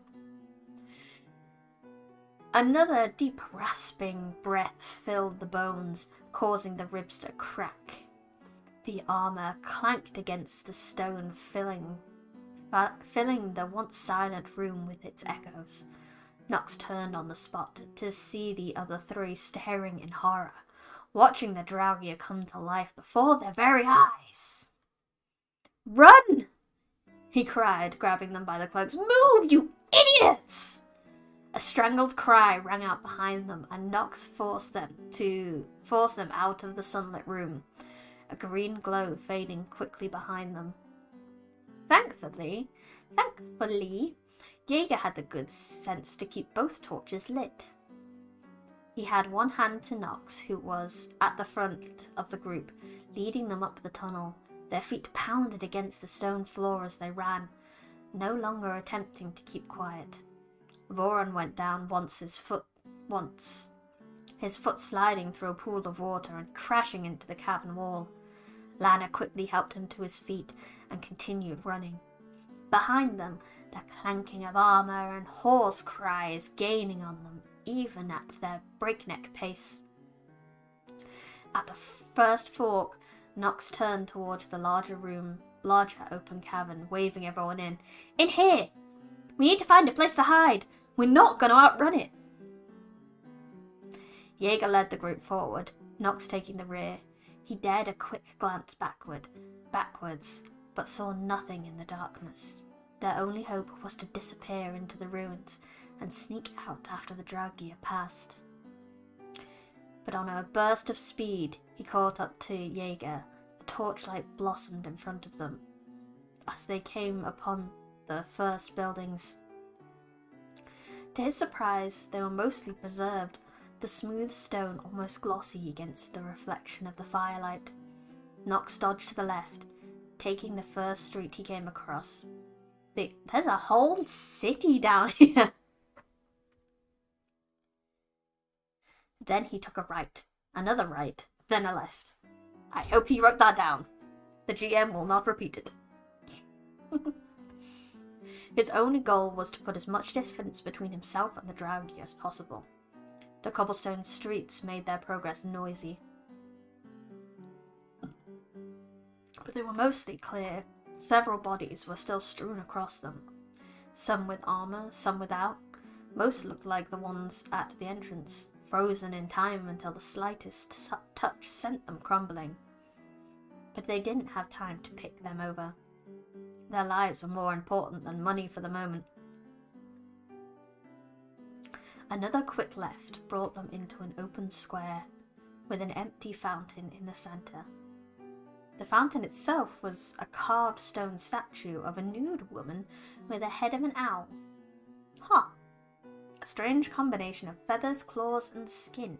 Another deep rasping breath filled the bones, causing the ribs to crack. The armor clanked against the stone, filling the once silent room with its echoes. Nox turned on the spot to see the other three staring in horror, watching the Draugia come to life before their very eyes. Run! He cried, grabbing them by the cloaks. Move, you idiots! A strangled cry rang out behind them, and Nox forced them out of the sunlit room, a green glow fading quickly behind them. Thankfully, Jaeger had the good sense to keep both torches lit. He had one hand to Nox, who was at the front of the group, leading them up the tunnel. Their feet pounded against the stone floor as they ran, no longer attempting to keep quiet. Voran went down his foot sliding through a pool of water and crashing into the cavern wall. Lana quickly helped him to his feet and continued running. Behind them, the clanking of armor and hoarse cries gaining on them, even at their breakneck pace. At the first fork, Nox turned towards the larger open cavern, waving everyone in. In here! We need to find a place to hide. We're not going to outrun it. Jaeger led the group forward, Nox taking the rear. He dared a quick glance backwards, but saw nothing in the darkness. Their only hope was to disappear into the ruins and sneak out after the Draugia passed. But on a burst of speed, he caught up to Jaeger. The torchlight blossomed in front of them as they came upon the first buildings. To his surprise, they were mostly preserved, the smooth stone almost glossy against the reflection of the firelight. Nox dodged to the left, taking the first street he came across. There's a whole city down here. Then he took a right, another right, then a left. I hope he wrote that down. The GM will not repeat it. His only goal was to put as much distance between himself and the drowgy as possible. The cobblestone streets made their progress noisy, but they were mostly clear. Several bodies were still strewn across them, some with armour, some without. Most looked like the ones at the entrance, frozen in time until the slightest touch sent them crumbling. But they didn't have time to pick them over. Their lives were more important than money for the moment. Another quick left brought them into an open square, with an empty fountain in the centre. The fountain itself was a carved stone statue of a nude woman with the head of an owl. A strange combination of feathers, claws, and skin.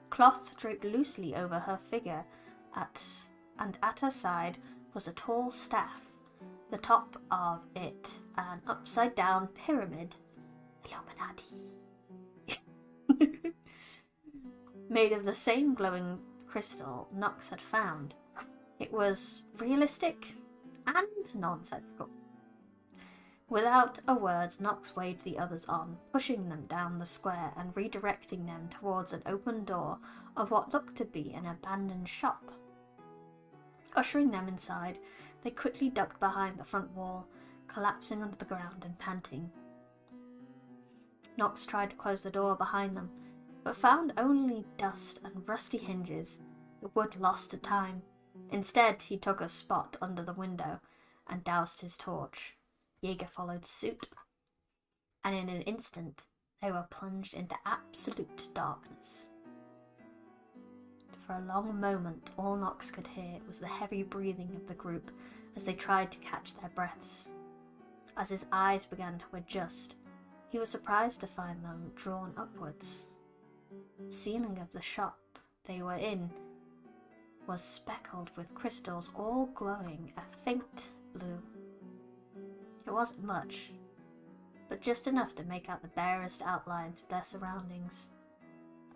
Cloth draped loosely over her figure, and at her side was a tall staff, the top of it an upside-down pyramid. Illuminati. Made of the same glowing crystal Nox had found. It was realistic and nonsensical. Without a word, Nox waved the others on, pushing them down the square and redirecting them towards an open door of what looked to be an abandoned shop. Ushering them inside, they quickly ducked behind the front wall, collapsing onto the ground and panting. Nox tried to close the door behind them, but found only dust and rusty hinges. The wood lost to time. Instead, he took a spot under the window and doused his torch. Jaeger followed suit, and in an instant they were plunged into absolute darkness. For a long moment, all Nox could hear was the heavy breathing of the group as they tried to catch their breaths. As his eyes began to adjust, he was surprised to find them drawn upwards. The ceiling of the shop they were in was speckled with crystals, all glowing a faint blue. It wasn't much, but just enough to make out the barest outlines of their surroundings,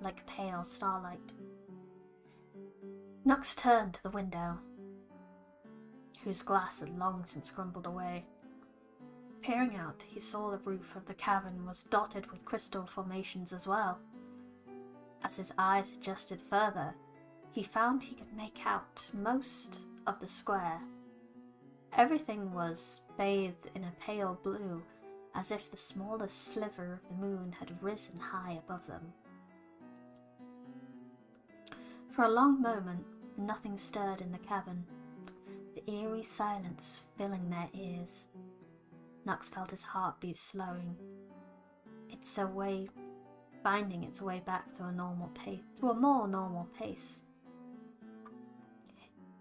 like pale starlight. Nox turned to the window, whose glass had long since crumbled away. Peering out, he saw the roof of the cavern was dotted with crystal formations as well. As his eyes adjusted further, he found he could make out most of the square. Everything was bathed in a pale blue, as if the smallest sliver of the moon had risen high above them. For a long moment, nothing stirred in the cavern, the eerie silence filling their ears. Nox felt his heartbeat slowing. Finding its way back to a more normal pace.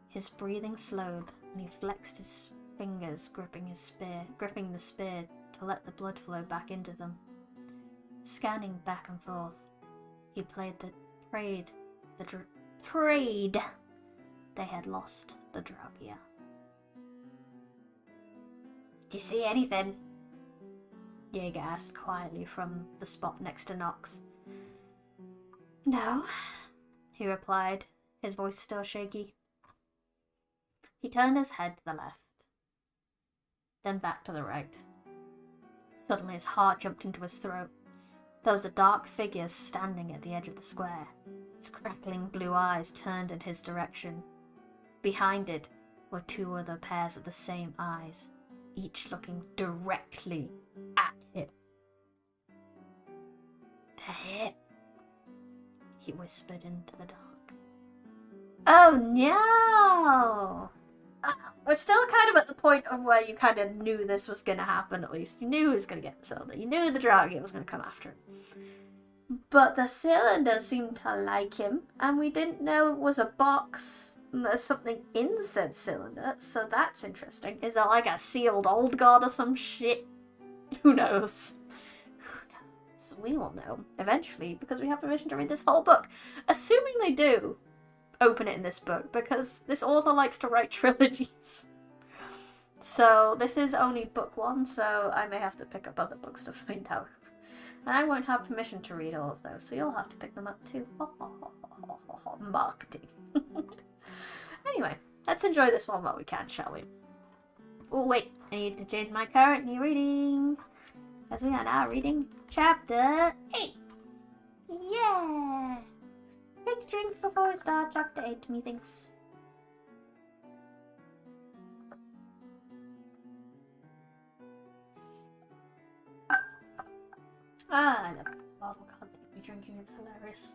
His breathing slowed, and he flexed his fingers, gripping the spear to let the blood flow back into them. Scanning back and forth, he prayed they had lost the Dragia. "Do you see anything?" Jaeger asked quietly from the spot next to Nox. "No," he replied, his voice still shaky. He turned his head to the left, then back to the right. Suddenly his heart jumped into his throat. There was a dark figure standing at the edge of the square, its crackling blue eyes turned in his direction. Behind it were two other pairs of the same eyes, each looking directly at him. "They're here," he whispered into the dark. "Oh no!" We're still kind of at the point of where you kind of knew this was going to happen, at least. You knew he was going to get the cylinder. You knew the Dragia was going to come after him. But the cylinder seemed to like him, and we didn't know it was a box and there's something in said cylinder, so that's interesting. Is it like a sealed old god or some shit? Who knows? We will know eventually, because we have permission to read this whole book. Assuming they do open it in this book, because this author likes to write trilogies. So this is only book 1, so I may have to pick up other books to find out. And I won't have permission to read all of those, so you'll have to pick them up too. Marketing. Anyway, let's enjoy this one while we can, shall we? Oh wait, I need to change my currently reading, as we are now reading chapter 8. Yeah! Take a drink before we start chapter 8, methinks. I love it. Marvel can't take me drinking, it's hilarious.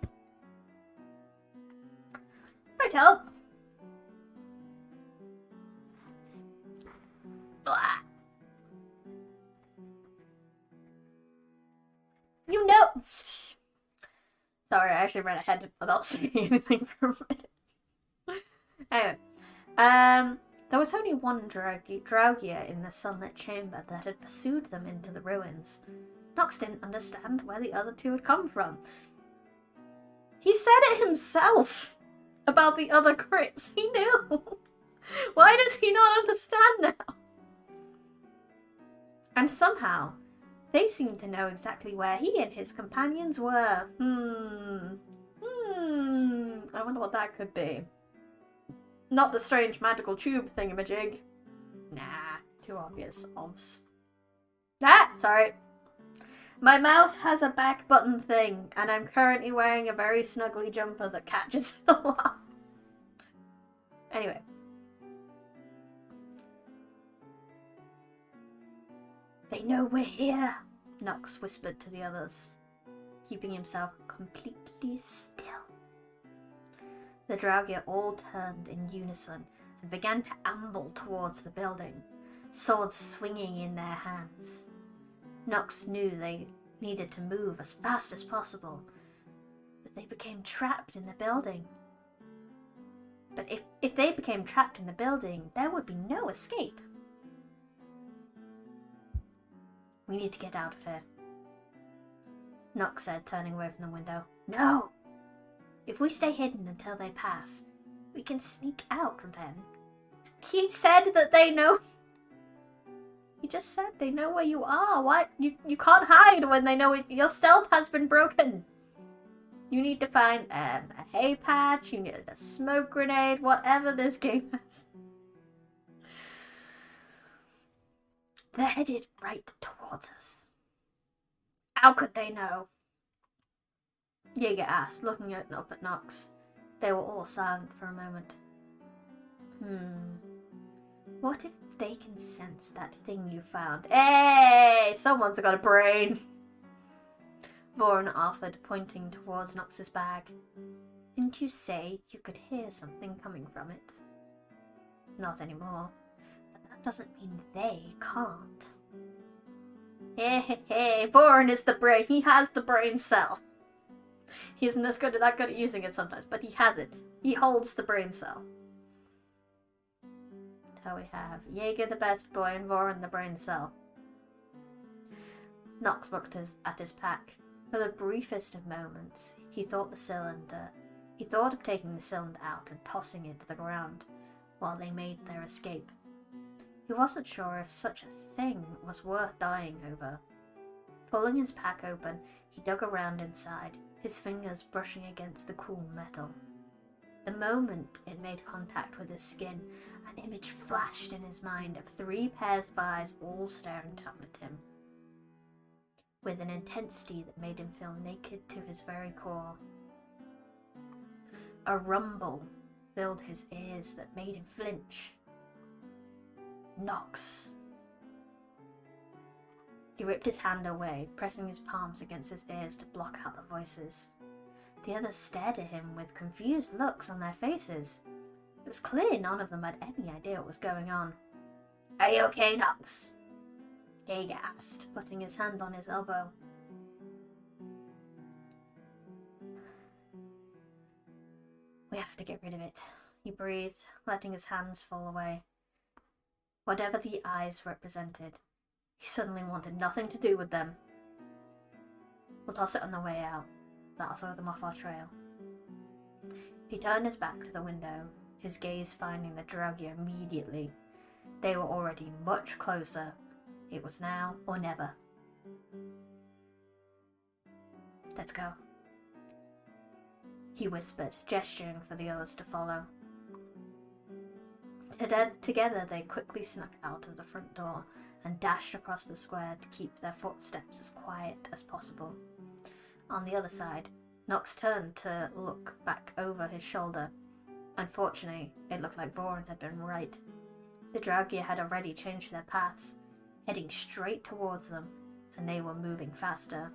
Righto! You know! Sorry, I actually read ahead without saying anything for a minute. Anyway, there was only one Draugia in the sunlit chamber that had pursued them into the ruins. Nox didn't understand where the other two had come from. He said it himself about the other crypts. He knew. Why does he not understand now? And somehow, they seemed to know exactly where he and his companions were. I wonder what that could be. Not the strange magical tube thingamajig. Nah, too obvious. Obs. Ah, sorry. My mouse has a back button thing, and I'm currently wearing a very snuggly jumper that catches it a lot. Anyway. They know we're here, Nox whispered to the others, keeping himself completely still. The Draugia all turned in unison and began to amble towards the building, swords swinging in their hands. Nox knew they needed to move as fast as possible, but they became trapped in the building. But if they became trapped in the building, there would be no escape. We need to get out of here, Nox said, turning away from the window. No! If we stay hidden until they pass, we can sneak out then. He said that they know... He just said they know where you are. What? You can't hide when they know it. Your stealth has been broken. You need to find a hay patch, you need a smoke grenade, whatever this game has. They're headed right towards us. How could they know? Jaeger asked, looking up at Nox. They were all silent for a moment. What if they can sense that thing you found? Hey! Someone's got a brain! Voron offered, pointing towards Nox's bag. Didn't you say you could hear something coming from it? Not anymore. But that doesn't mean they can't. Hey, Voron is the brain. He has the brain cell. He isn't as good at using it sometimes, but he has it. He holds the brain cell. So we have Jaeger the best boy and Voron the brain cell. Nox looked at his pack. For the briefest of moments, he thought of taking the cylinder out and tossing it to the ground while they made their escape. He wasn't sure if such a thing was worth dying over. Pulling his pack open, he dug around inside, his fingers brushing against the cool metal. The moment it made contact with his skin, an image flashed in his mind of 3 pairs of eyes all staring down at him, with an intensity that made him feel naked to his very core. A rumble filled his ears that made him flinch. Nox. He ripped his hand away, pressing his palms against his ears to block out the voices. The others stared at him with confused looks on their faces. It was clear none of them had any idea what was going on. Are you okay, Nox? Jaeger asked, putting his hand on his elbow. We have to get rid of it, he breathed, letting his hands fall away. Whatever the eyes represented, he suddenly wanted nothing to do with them. We'll toss it on the way out. That'll throw them off our trail. He turned his back to the window, his gaze finding the Draugia immediately. They were already much closer. It was now or never. Let's go, he whispered, gesturing for the others to follow. Together they quickly snuck out of the front door and dashed across the square to keep their footsteps as quiet as possible. On the other side, Knox turned to look back over his shoulder. Unfortunately, it looked like Boren had been right. The Draugia had already changed their paths, heading straight towards them, and they were moving faster.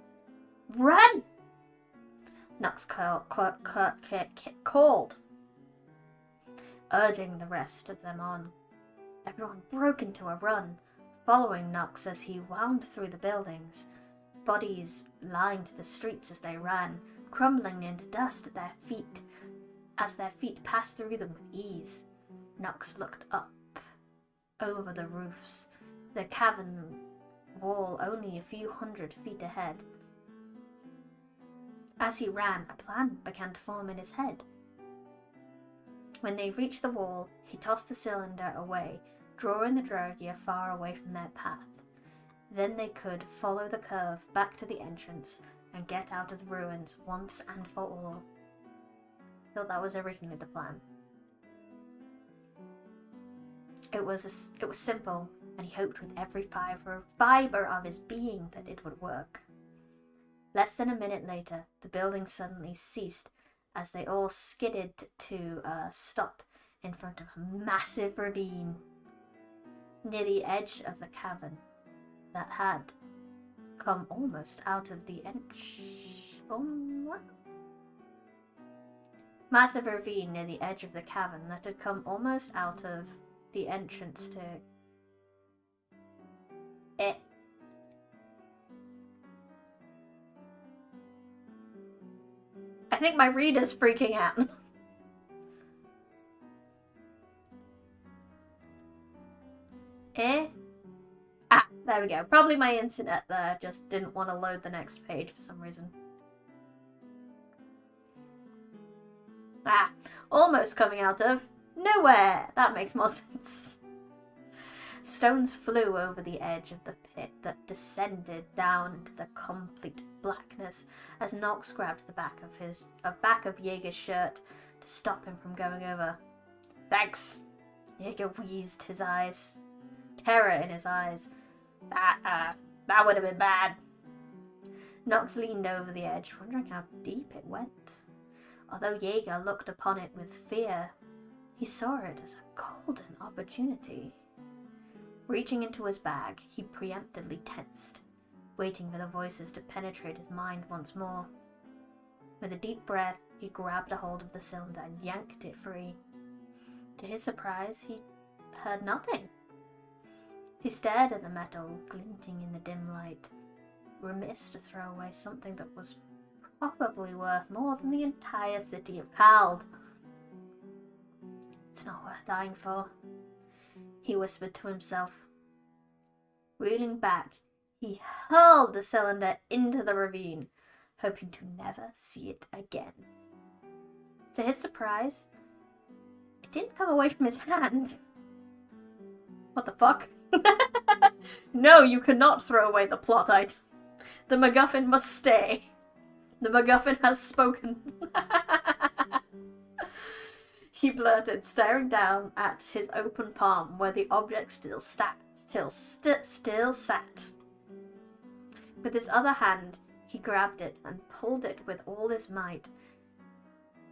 Run! Knox called, urging the rest of them on. Everyone broke into a run, following Knox as he wound through the buildings. Bodies lined the streets as they ran, crumbling into dust at their feet as their feet passed through them with ease. Knox looked up over the roofs, the cavern wall only a few hundred feet ahead. As he ran, a plan began to form in his head. When they reached the wall, he tossed the cylinder away, drawing the Draugia far away from their path. Then they could follow the curve back to the entrance and get out of the ruins once and for all. Though that was originally the plan. It was simple, and he hoped with every fiber of his being that it would work. Less than a minute later, the building suddenly ceased as they all skidded to a stop in front of a massive ravine near the edge of the cavern that had come almost out of the massive ravine near the edge of the cavern that had come almost out of the entrance to it. I think my reader's freaking out. There we go. Probably my internet there just didn't want to load the next page for some reason. Almost coming out of nowhere. That makes more sense. Stones flew over the edge of the pit that descended down into the complete blackness as Knox grabbed the back of Jaeger's shirt to stop him from going over. Thanks. Jaeger wheezed, his eyes, terror in his eyes. That would have been bad. Knox leaned over the edge, wondering how deep it went. Although Jaeger looked upon it with fear, he saw it as a golden opportunity. Reaching into his bag, he preemptively tensed, waiting for the voices to penetrate his mind once more. With a deep breath, he grabbed a hold of the cylinder and yanked it free. To his surprise, he heard nothing. He stared at the metal, glinting in the dim light, remiss to throw away something that was probably worth more than the entire city of Kald. It's not worth dying for, he whispered to himself. Reeling back, he hurled the cylinder into the ravine, hoping to never see it again. To his surprise, it didn't come away from his hand. What the fuck? No, you cannot throw away the plot item. The MacGuffin must stay. The MacGuffin has spoken. He blurted, staring down at his open palm where the object still sat. With his other hand, he grabbed it and pulled it with all his might.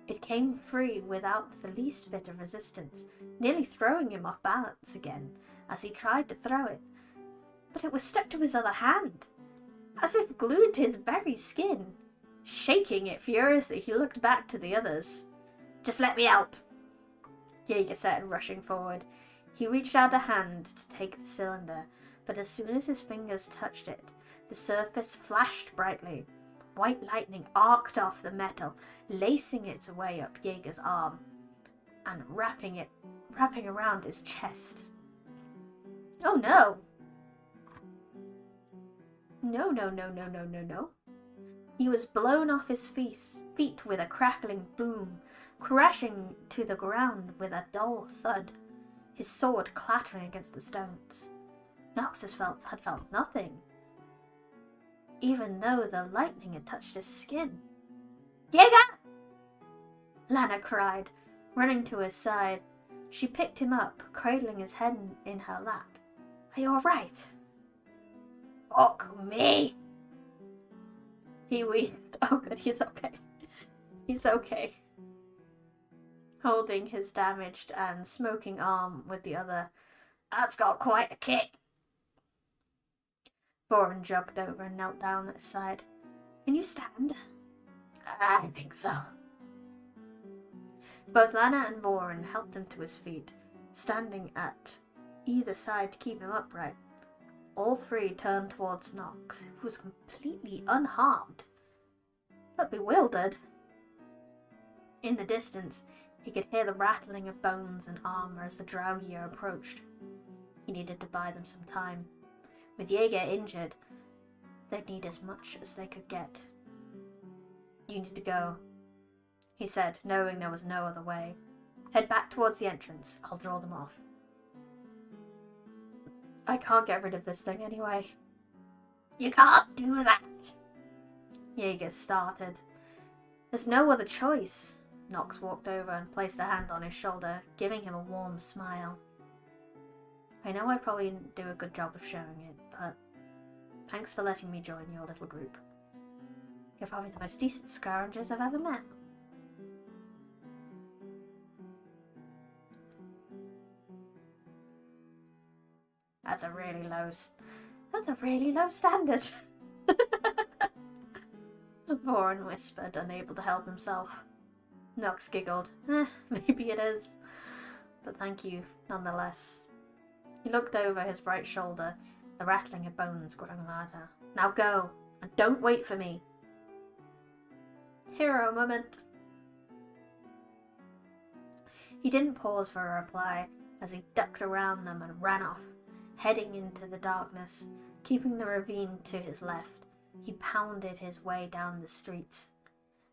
It came free without the least bit of resistance, nearly throwing him off balance again as he tried to throw it. But it was stuck to his other hand, as if glued to his very skin. Shaking it furiously, he looked back to the others. Just let me help, Jaeger said, rushing forward. He reached out a hand to take the cylinder, but as soon as his fingers touched it, the surface flashed brightly. White lightning arced off the metal, lacing its way up Jaeger's arm and wrapping around his chest. Oh no! No. He was blown off his feet with a crackling boom, crashing to the ground with a dull thud. his sword clattering against the stones. Nox had felt nothing, even though the lightning had touched his skin. "Jäger!" Lana cried, running to his side. She picked him up, cradling his head in her lap. "Are you all right?" "Fuck me!" He wheezed. "Oh good, he's okay. He's okay." Holding his damaged and smoking arm with the other. "That's got quite a kick." Voron jogged over and knelt down at his side. "Can you stand?" "I think so." Both Lana and Voron helped him to his feet, standing at either side to keep him upright. All three turned towards Nox, who was completely unharmed, but bewildered. In the distance, he could hear the rattling of bones and armor as the Draugr approached. He needed to buy them some time. With Jäger injured, they'd need as much as they could get. "You need to go," he said, knowing there was no other way. "Head back towards the entrance. I'll draw them off." "I can't get rid of this thing anyway." "You can't do that," Jäger started. "There's no other choice." Nox walked over and placed a hand on his shoulder, giving him a warm smile. "I know I probably didn't do a good job of showing it, but thanks for letting me join your little group. You're probably the most decent scroungers I've ever met." That's a really low standard. Voron whispered, unable to help himself. Nox giggled. Maybe it is. But thank you, nonetheless. He looked over his right shoulder, the rattling of bones growing louder. "Now go, and don't wait for me." Hero moment. He didn't pause for a reply as he ducked around them and ran off, heading into the darkness. Keeping the ravine to his left, he pounded his way down the streets,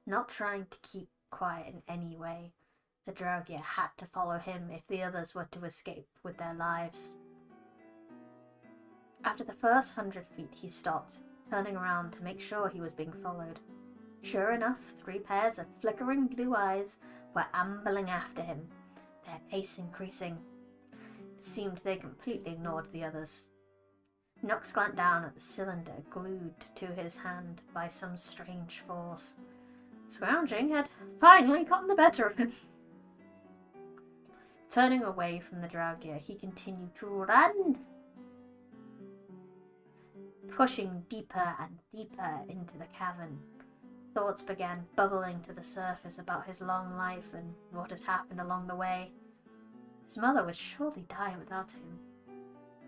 not trying to keep quiet in any way. The Draugr had to follow him if the others were to escape with their lives. After the first 100 feet, he stopped, turning around to make sure he was being followed. Sure enough, 3 pairs of flickering blue eyes were ambling after him, their pace increasing. It seemed they completely ignored the others. Nox glanced down at the cylinder glued to his hand by some strange force. Scrounging had finally gotten the better of him. Turning away from the Draugr, he continued to run, pushing deeper and deeper into the cavern. Thoughts began bubbling to the surface about his long life and what had happened along the way. His mother would surely die without him,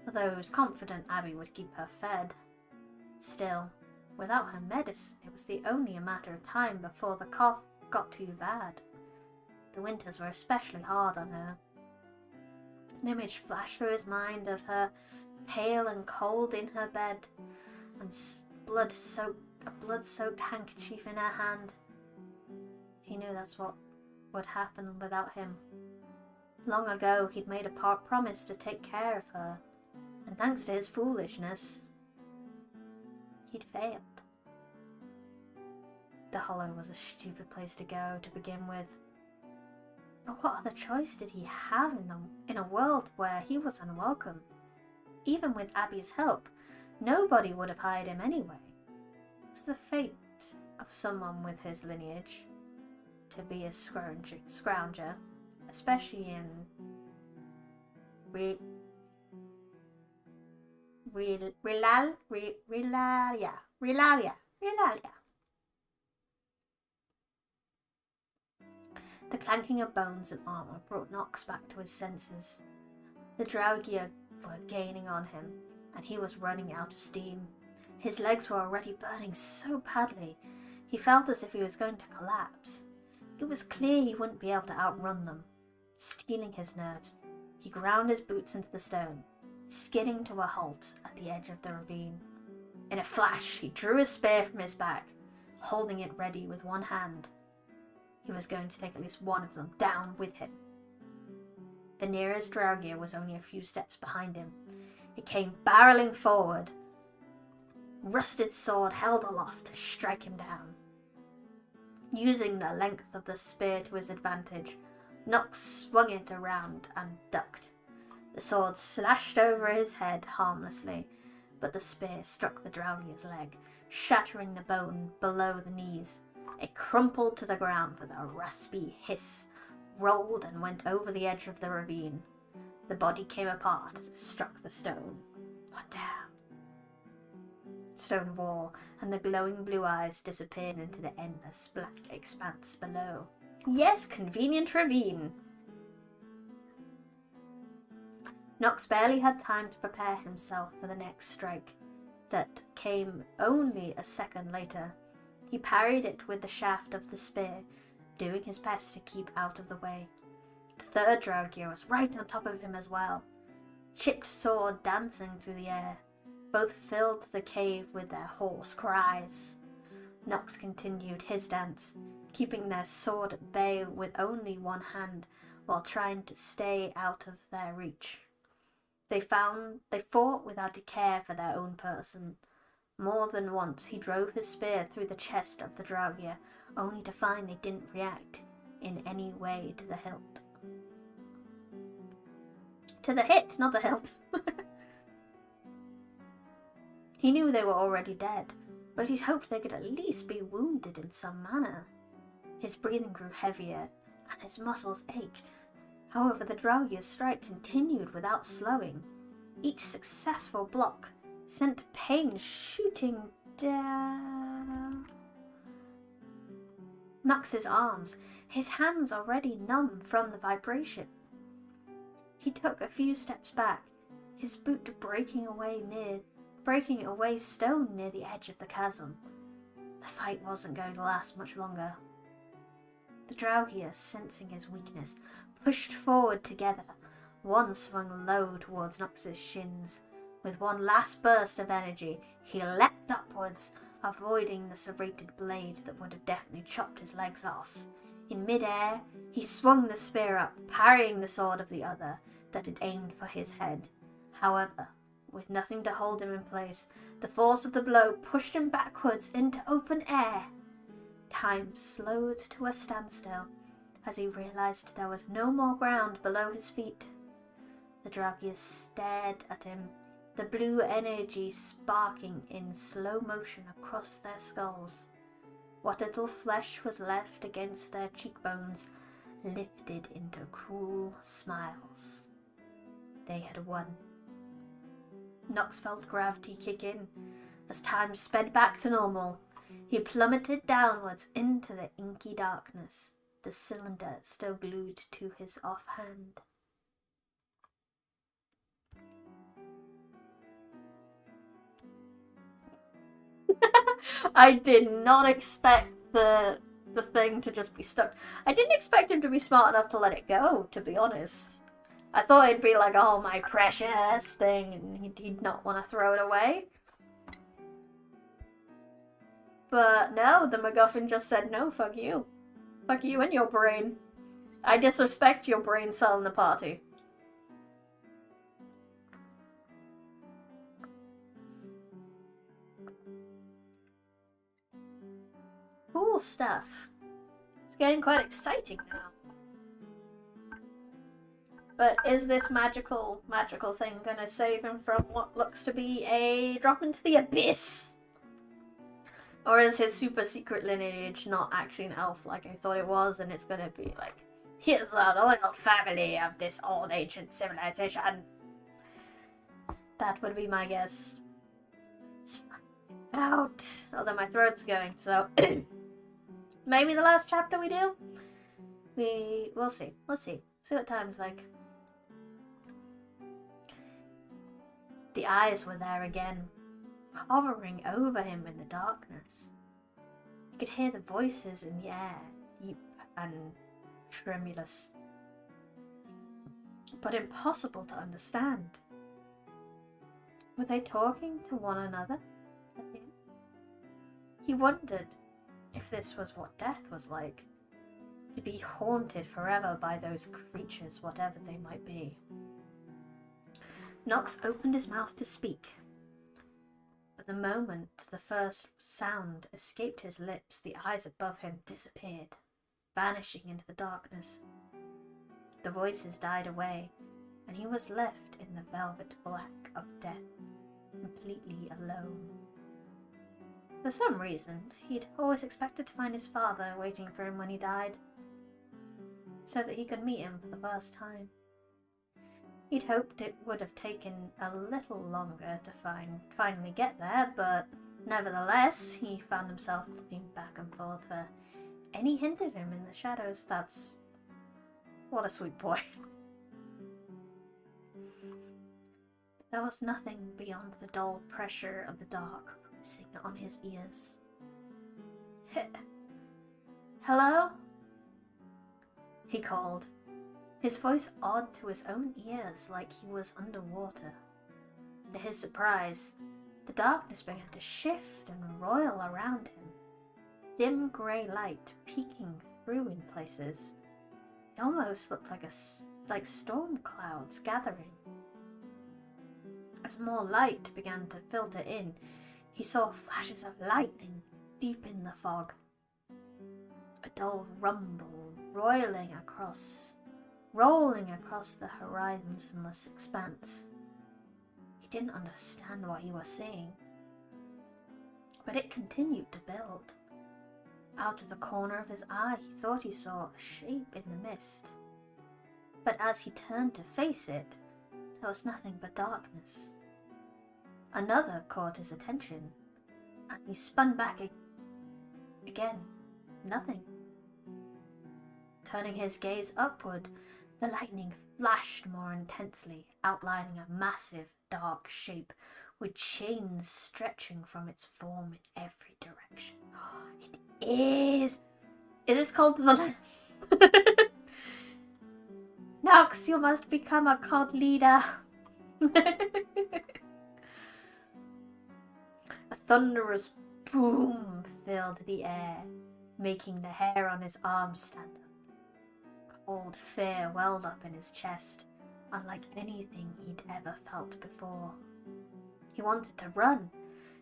although he was confident Abby would keep her fed. Still, without her medicine, it was only a matter of time before the cough got too bad. The winters were especially hard on her. An image flashed through his mind of her pale and cold in her bed, and a blood-soaked handkerchief in her hand. He knew that's what would happen without him. Long ago, he'd made a promise to take care of her, and thanks to his foolishness, he'd failed. The Hollow was a stupid place to go to begin with. But what other choice did he have in a world where he was unwelcome? Even with Abby's help, nobody would have hired him anyway. It was the fate of someone with his lineage to be a scrounger, especially in Relalia. The clanking of bones and armor brought Nox back to his senses. The Draugr were gaining on him, and he was running out of steam. His legs were already burning so badly, he felt as if he was going to collapse. It was clear he wouldn't be able to outrun them. Steeling his nerves, he ground his boots into the stone, skidding to a halt at the edge of the ravine. In a flash, he drew his spear from his bag, holding it ready with one hand. He was going to take at least one of them down with him. The nearest Draugr was only a few steps behind him. It came barreling forward, rusted sword held aloft to strike him down. Using the length of the spear to his advantage, Nox swung it around and ducked. The sword slashed over his head harmlessly, but the spear struck the Draugr's leg, shattering the bone below the knees. It crumpled to the ground with a raspy hiss, rolled and went over the edge of the ravine. The body came apart as it struck the stone. One down. Stone wall, and the glowing blue eyes disappeared into the endless black expanse below. Yes, convenient ravine! Nox barely had time to prepare himself for the next strike, that came only a second later. He parried it with the shaft of the spear, doing his best to keep out of the way. The third Draugr was right on top of him as well, chipped sword dancing through the air. Both filled the cave with their hoarse cries. Nox continued his dance, keeping their sword at bay with only one hand, while trying to stay out of their reach. They fought without a care for their own person. More than once he drove his spear through the chest of the Draugr, only to find they didn't react in any way to the hilt. To the hit, not the hilt. He knew they were already dead, but he'd hoped they could at least be wounded in some manner. His breathing grew heavier, and his muscles ached. However, the Draugr's strike continued without slowing. Each successful block sent pain shooting down Nox's arms, his hands already numb from the vibration. He took a few steps back, his boot breaking away stone near the edge of the chasm. The fight wasn't going to last much longer. The Draugr, sensing his weakness, pushed forward together. One swung low towards Nox's shins. With one last burst of energy, he leapt upwards, avoiding the serrated blade that would have definitely chopped his legs off. In mid-air, he swung the spear up, parrying the sword of the other that had aimed for his head. However, with nothing to hold him in place, the force of the blow pushed him backwards into open air. Time slowed to a standstill as he realized there was no more ground below his feet. The Draugr stared at him, the blue energy sparking in slow motion across their skulls. What little flesh was left against their cheekbones lifted into cruel smiles. They had won. Nox felt gravity kick in. As time sped back to normal, he plummeted downwards into the inky darkness, the cylinder still glued to his offhand. I did not expect the thing to just be stuck. I didn't expect him to be smart enough to let it go, to be honest. I thought it'd be like, oh, my precious thing, and he'd not want to throw it away. But no, the MacGuffin just said, no, fuck you. Fuck you and your brain. I disrespect your brain cell in the party. Cool stuff. It's getting quite exciting now. But is this magical thing gonna save him from what looks to be a drop into the abyss? Or is his super secret lineage not actually an elf like I thought it was, and it's gonna be like, here's a royal family of this old ancient civilization? That would be my guess. Let's find out. Although my throat's going, so maybe the last chapter we do? We'll see. Let's see. See what time's like. The eyes were there again, hovering over him in the darkness. He could hear the voices in the air, deep and tremulous, but impossible to understand. Were they talking to one another? He wondered if this was what death was like, to be haunted forever by those creatures, whatever they might be. Knox opened his mouth to speak, but the moment the first sound escaped his lips, the eyes above him disappeared, vanishing into the darkness. The voices died away, and he was left in the velvet black of death, completely alone. For some reason, he'd always expected to find his father waiting for him when he died, so that he could meet him for the first time. He'd hoped it would have taken a little longer to finally get there, but nevertheless, he found himself looking back and forth for any hint of him in the shadows. What a sweet boy. There was nothing beyond the dull pressure of the dark pressing on his ears. Hello? He called, his voice odd to his own ears, like he was underwater. To his surprise, the darkness began to shift and roil around him, dim grey light peeking through in places. It almost looked like storm clouds gathering. As more light began to filter in, he saw flashes of lightning deep in the fog. A dull rumble rolling across the horizon's endless expanse. He didn't understand what he was seeing, but it continued to build. Out of the corner of his eye, he thought he saw a shape in the mist. But as he turned to face it, there was nothing but darkness. Another caught his attention, and he spun back again. Nothing. Turning his gaze upward, the lightning flashed more intensely, outlining a massive, dark shape with chains stretching from its form in every direction. It is... Is this called the... Knox, you must become a cult leader. A thunderous boom filled the air, making the hair on his arms stand up. Cold fear welled up in his chest, unlike anything he'd ever felt before. He wanted to run,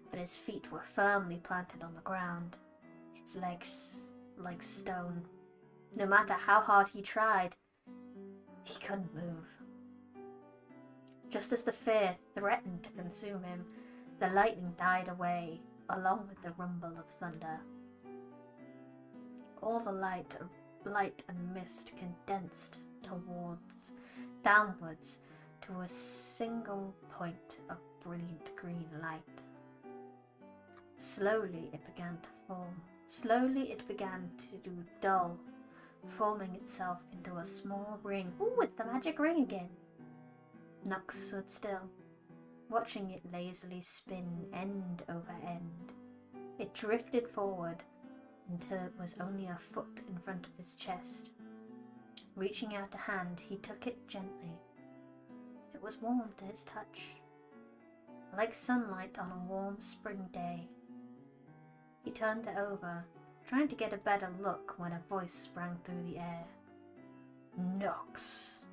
but his feet were firmly planted on the ground, his legs like stone. No matter how hard he tried, he couldn't move. Just as the fear threatened to consume him, the lightning died away, along with the rumble of thunder. All the light and mist condensed downwards to a single point of brilliant green light. Slowly it began to form. Slowly it began to dull, forming itself into a small ring. Ooh, it's the magic ring again. Knox stood still, watching it lazily spin end over end. It drifted forward until it was only a foot in front of his chest. Reaching out a hand, he took it gently. It was warm to his touch, like sunlight on a warm spring day. He turned it over, trying to get a better look when a voice sprang through the air. Knox,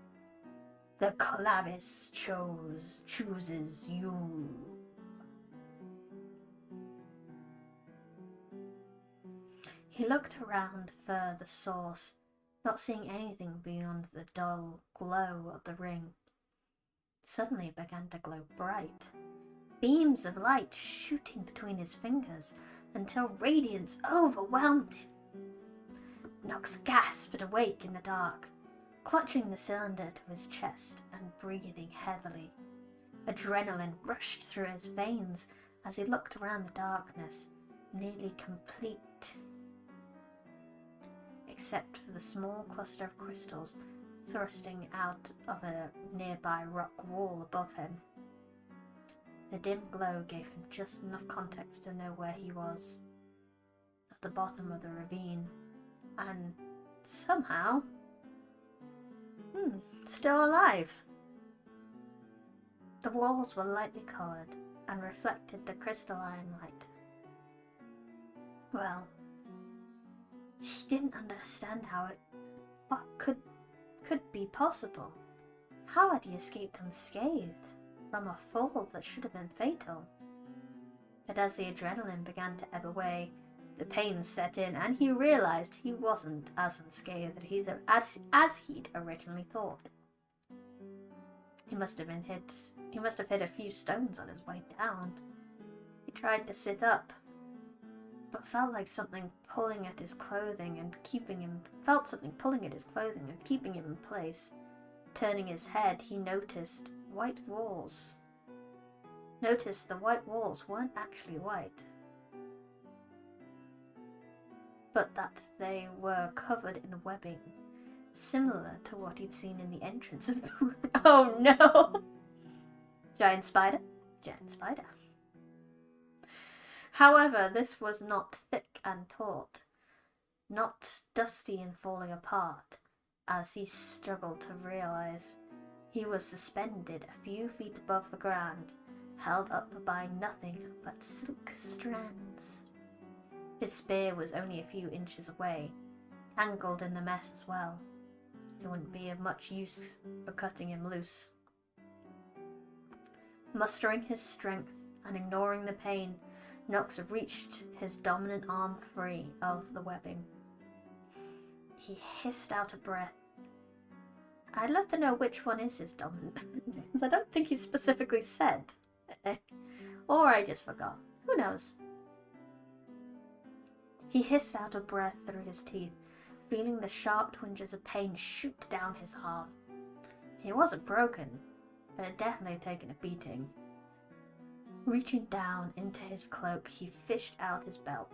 the Clavis chooses you. He looked around for the source, not seeing anything beyond the dull glow of the ring. Suddenly it began to glow bright, beams of light shooting between his fingers until radiance overwhelmed him. Knox gasped awake in the dark, clutching the cylinder to his chest and breathing heavily. Adrenaline rushed through his veins as he looked around the darkness, nearly complete, except for the small cluster of crystals thrusting out of a nearby rock wall above him. The dim glow gave him just enough context to know where he was, at the bottom of the ravine, and somehow, still alive. The walls were lightly coloured and reflected the crystalline light. Well, He didn't understand how it could be possible. How had he escaped unscathed from a fall that should have been fatal? But as the adrenaline began to ebb away, the pain set in, and he realized he wasn't as unscathed as he'd originally thought. He must have hit a few stones on his way down. He tried to sit up, but felt something pulling at his clothing and keeping him in place. Turning his head, he noticed the white walls weren't actually white, but that they were covered in webbing, similar to what he'd seen in the entrance of the room. Oh no! Giant spider. However, this was not thick and taut, not dusty and falling apart, as he struggled to realize. He was suspended a few feet above the ground, held up by nothing but silk strands. His spear was only a few inches away, tangled in the mess as well. It wouldn't be of much use for cutting him loose. Mustering his strength and ignoring the pain, Nox reached his dominant arm free of the webbing. He hissed out a breath. I'd love to know which one is his dominant, because I don't think he specifically said. Or I just forgot. Who knows? He hissed out a breath through his teeth, feeling the sharp twinges of pain shoot down his arm. He wasn't broken, but had definitely taken a beating. Reaching down into his cloak, he fished out his belt.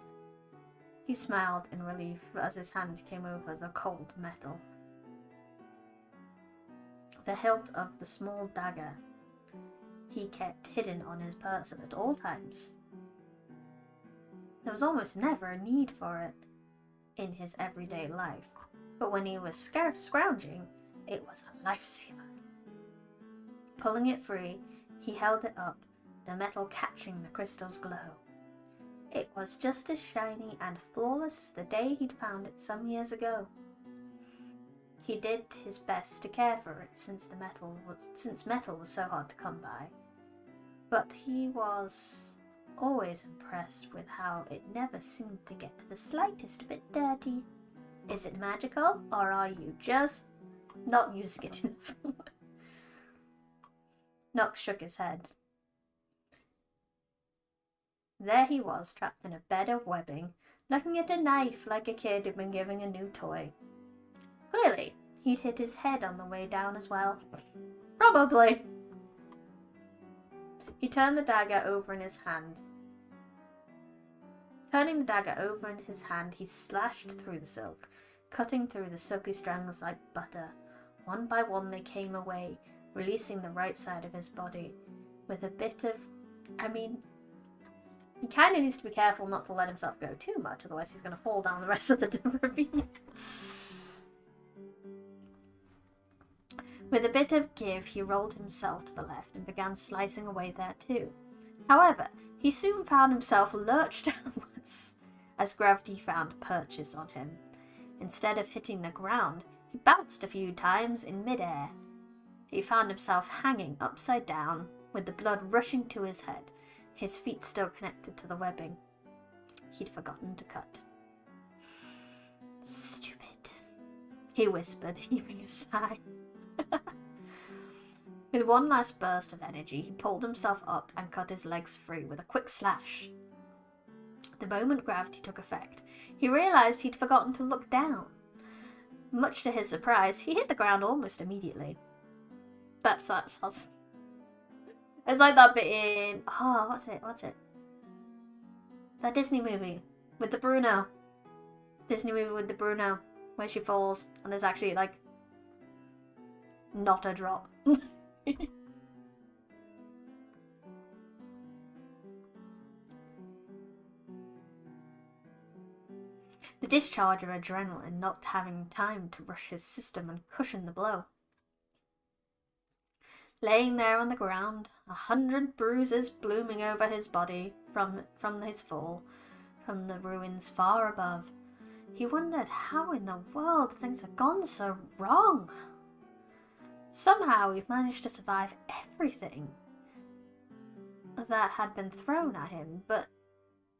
He smiled in relief as his hand came over the cold metal. The hilt of the small dagger he kept hidden on his person at all times. There was almost never a need for it in his everyday life, but when he was scrounging, it was a lifesaver. Pulling it free, he held it up, the metal catching the crystal's glow. It was just as shiny and flawless as the day he'd found it some years ago. He did his best to care for it since metal was so hard to come by, but he was always impressed with how it never seemed to get the slightest bit dirty. Is it magical, or are you just not using it enough? Nox shook his head. There he was, trapped in a bed of webbing, looking at a knife like a kid who'd been given a new toy. Clearly, he'd hit his head on the way down as well. Probably. He turned the dagger over in his hand. Turning the dagger over in his hand, he slashed through the silk, cutting through the silky strands like butter. One by one they came away, releasing the right side of his body. With a bit of... he kind of needs to be careful not to let himself go too much, otherwise he's going to fall down the rest of the ravine. With a bit of give, he rolled himself to the left and began slicing away there too. However, he soon found himself lurched downwards as gravity found purchase on him. Instead of hitting the ground, he bounced a few times in midair. He found himself hanging upside down, with the blood rushing to his head, his feet still connected to the webbing. He'd forgotten to cut. Stupid, he whispered, heaving a sigh. With one last burst of energy, he pulled himself up and cut his legs free with a quick slash. The moment gravity took effect, he realised he'd forgotten to look down. Much to his surprise, he hit the ground almost immediately. That's it's like that bit in... Oh, what's it? That Disney movie with the Bruno. Disney movie with the Bruno, where she falls and there's actually, not a drop. The discharge of adrenaline not having time to rush his system and cushion the blow. Laying there on the ground, 100 bruises blooming over his body from his fall, from the ruins far above, He wondered how in the world things had gone so wrong. Somehow he'd managed to survive everything that had been thrown at him, but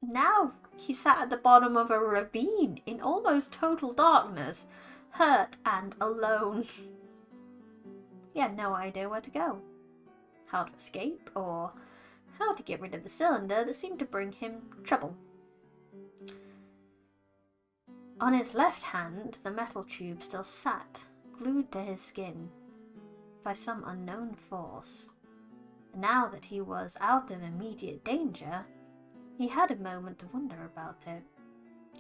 now he sat at the bottom of a ravine in almost total darkness, hurt and alone. He had no idea where to go, how to escape, or how to get rid of the cylinder that seemed to bring him trouble. On his left hand, the metal tube still sat, glued to his skin, by some unknown force. Now that he was out of immediate danger, he had a moment to wonder about it.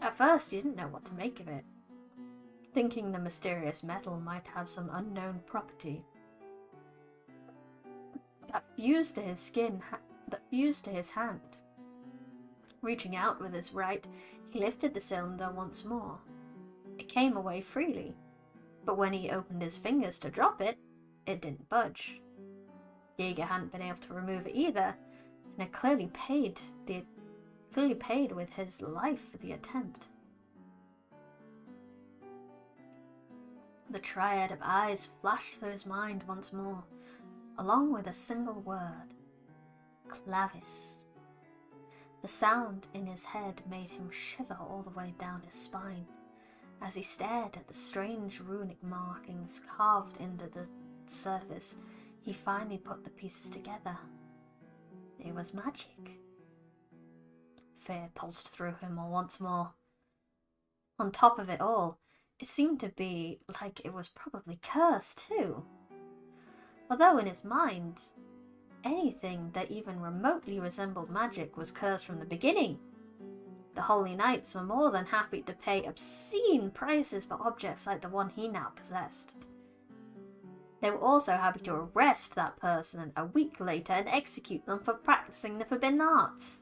At first, he didn't know what to make of it, thinking the mysterious metal might have some unknown property that fused to his hand. Reaching out with his right, he lifted the cylinder once more. It came away freely, but when he opened his fingers to drop it, it didn't budge. Jaeger hadn't been able to remove it either, and had clearly paid with his life for the attempt. The triad of eyes flashed through his mind once more, along with a single word: Clavis. The sound in his head made him shiver all the way down his spine, as he stared at the strange runic markings carved into the surface. He finally put the pieces together. It was magic. Fear pulsed through him once more. On top of it all, it seemed to be like it was probably cursed too. Although in his mind, anything that even remotely resembled magic was cursed from the beginning. The Holy Knights were more than happy to pay obscene prices for objects like the one he now possessed. They were also happy to arrest that person a week later and execute them for practicing the forbidden arts.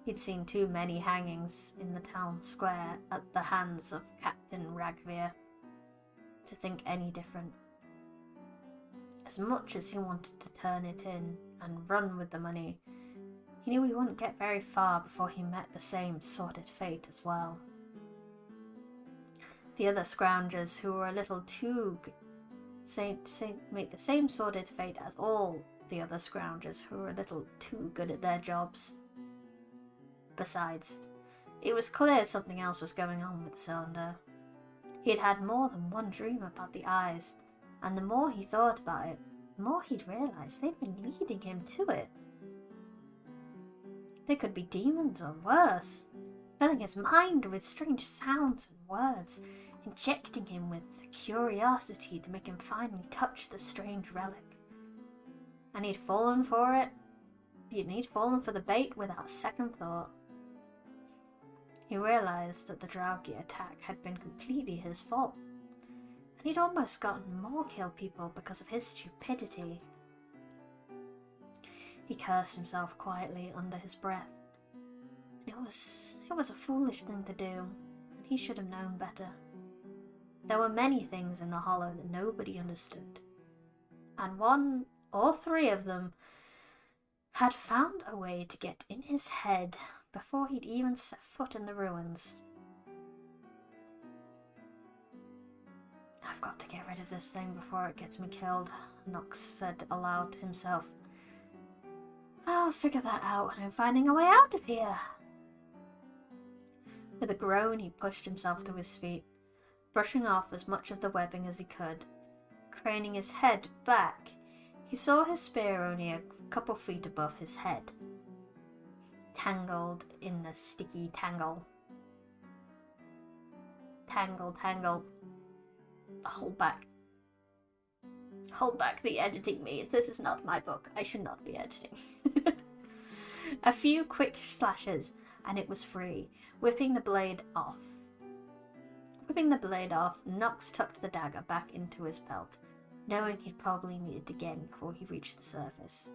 He'd seen too many hangings in the town square at the hands of Captain Ragvir to think any different. As much as he wanted to turn it in and run with the money, he knew he wouldn't get very far before he met the same sordid fate as well. The other scroungers who were a little too make the same sordid fate as all the other scroungers who were a little too good at their jobs. Besides, it was clear something else was going on with the cylinder. He had had more than one dream about the eyes, and the more he thought about it, the more he'd realised they'd been leading him to it. They could be demons or worse, filling his mind with strange sounds and words, injecting him with curiosity to make him finally touch the strange relic. And he'd fallen for it. He'd fallen for the bait without a second thought. He realised that the Draugi attack had been completely his fault, and he'd almost gotten more kill people because of his stupidity. He cursed himself quietly under his breath. It was a foolish thing to do, and he should have known better. There were many things in the hollow that nobody understood, and one or three of them had found a way to get in his head before he'd even set foot in the ruins. I've got to get rid of this thing before it gets me killed, Nox said aloud to himself. I'll figure that out when I'm finding a way out of here. With a groan, he pushed himself to his feet, brushing off as much of the webbing as he could. Craning his head back, he saw his spear only a couple feet above his head, tangled in the sticky tangle. Tangle. Hold back the editing me. This is not my book. I should not be editing. A few quick slashes, and it was free, whipping the blade off. Nox tucked the dagger back into his belt, knowing he'd probably need it again before he reached the surface.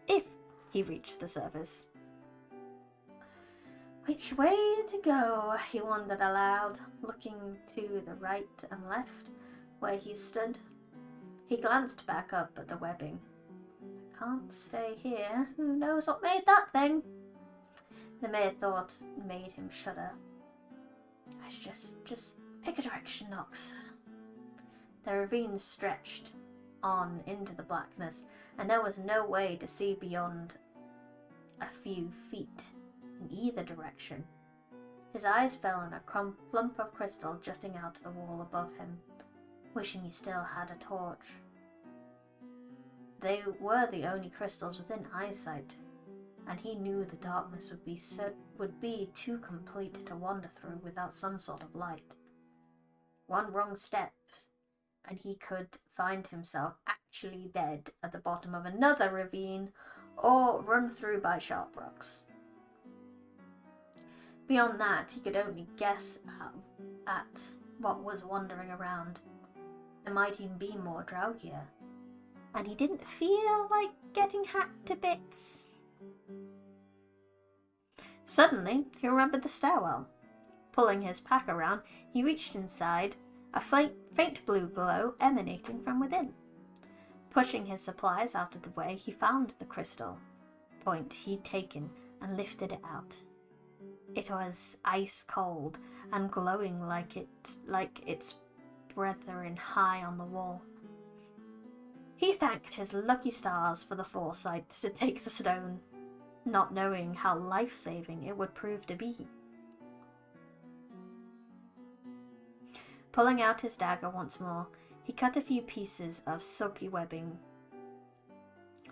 If he reached the surface. Which way to go? He wondered aloud, looking to the right and left, where he stood. He glanced back up at the webbing. I can't stay here. Who knows what made that thing? The mere thought made him shudder. Just pick a direction, Nox. The ravine stretched on into the blackness, and there was no way to see beyond a few feet in either direction. His eyes fell on a clump of crystal jutting out of the wall above him, wishing he still had a torch. They were the only crystals within eyesight, and he knew the darkness would be too complete to wander through without some sort of light. One wrong step, and he could find himself actually dead at the bottom of another ravine, or run through by sharp rocks. Beyond that, he could only guess at what was wandering around. There might even be more Draugr, and he didn't feel like getting hacked to bits. Suddenly, he remembered the stairwell. Pulling his pack around, he reached inside, a faint blue glow emanating from within. Pushing his supplies out of the way, he found the crystal point he'd taken and lifted it out. It was ice cold and glowing like its brethren high on the wall. He thanked his lucky stars for the foresight to take the stone, not knowing how life-saving it would prove to be. Pulling out his dagger once more, he cut a few pieces of silky webbing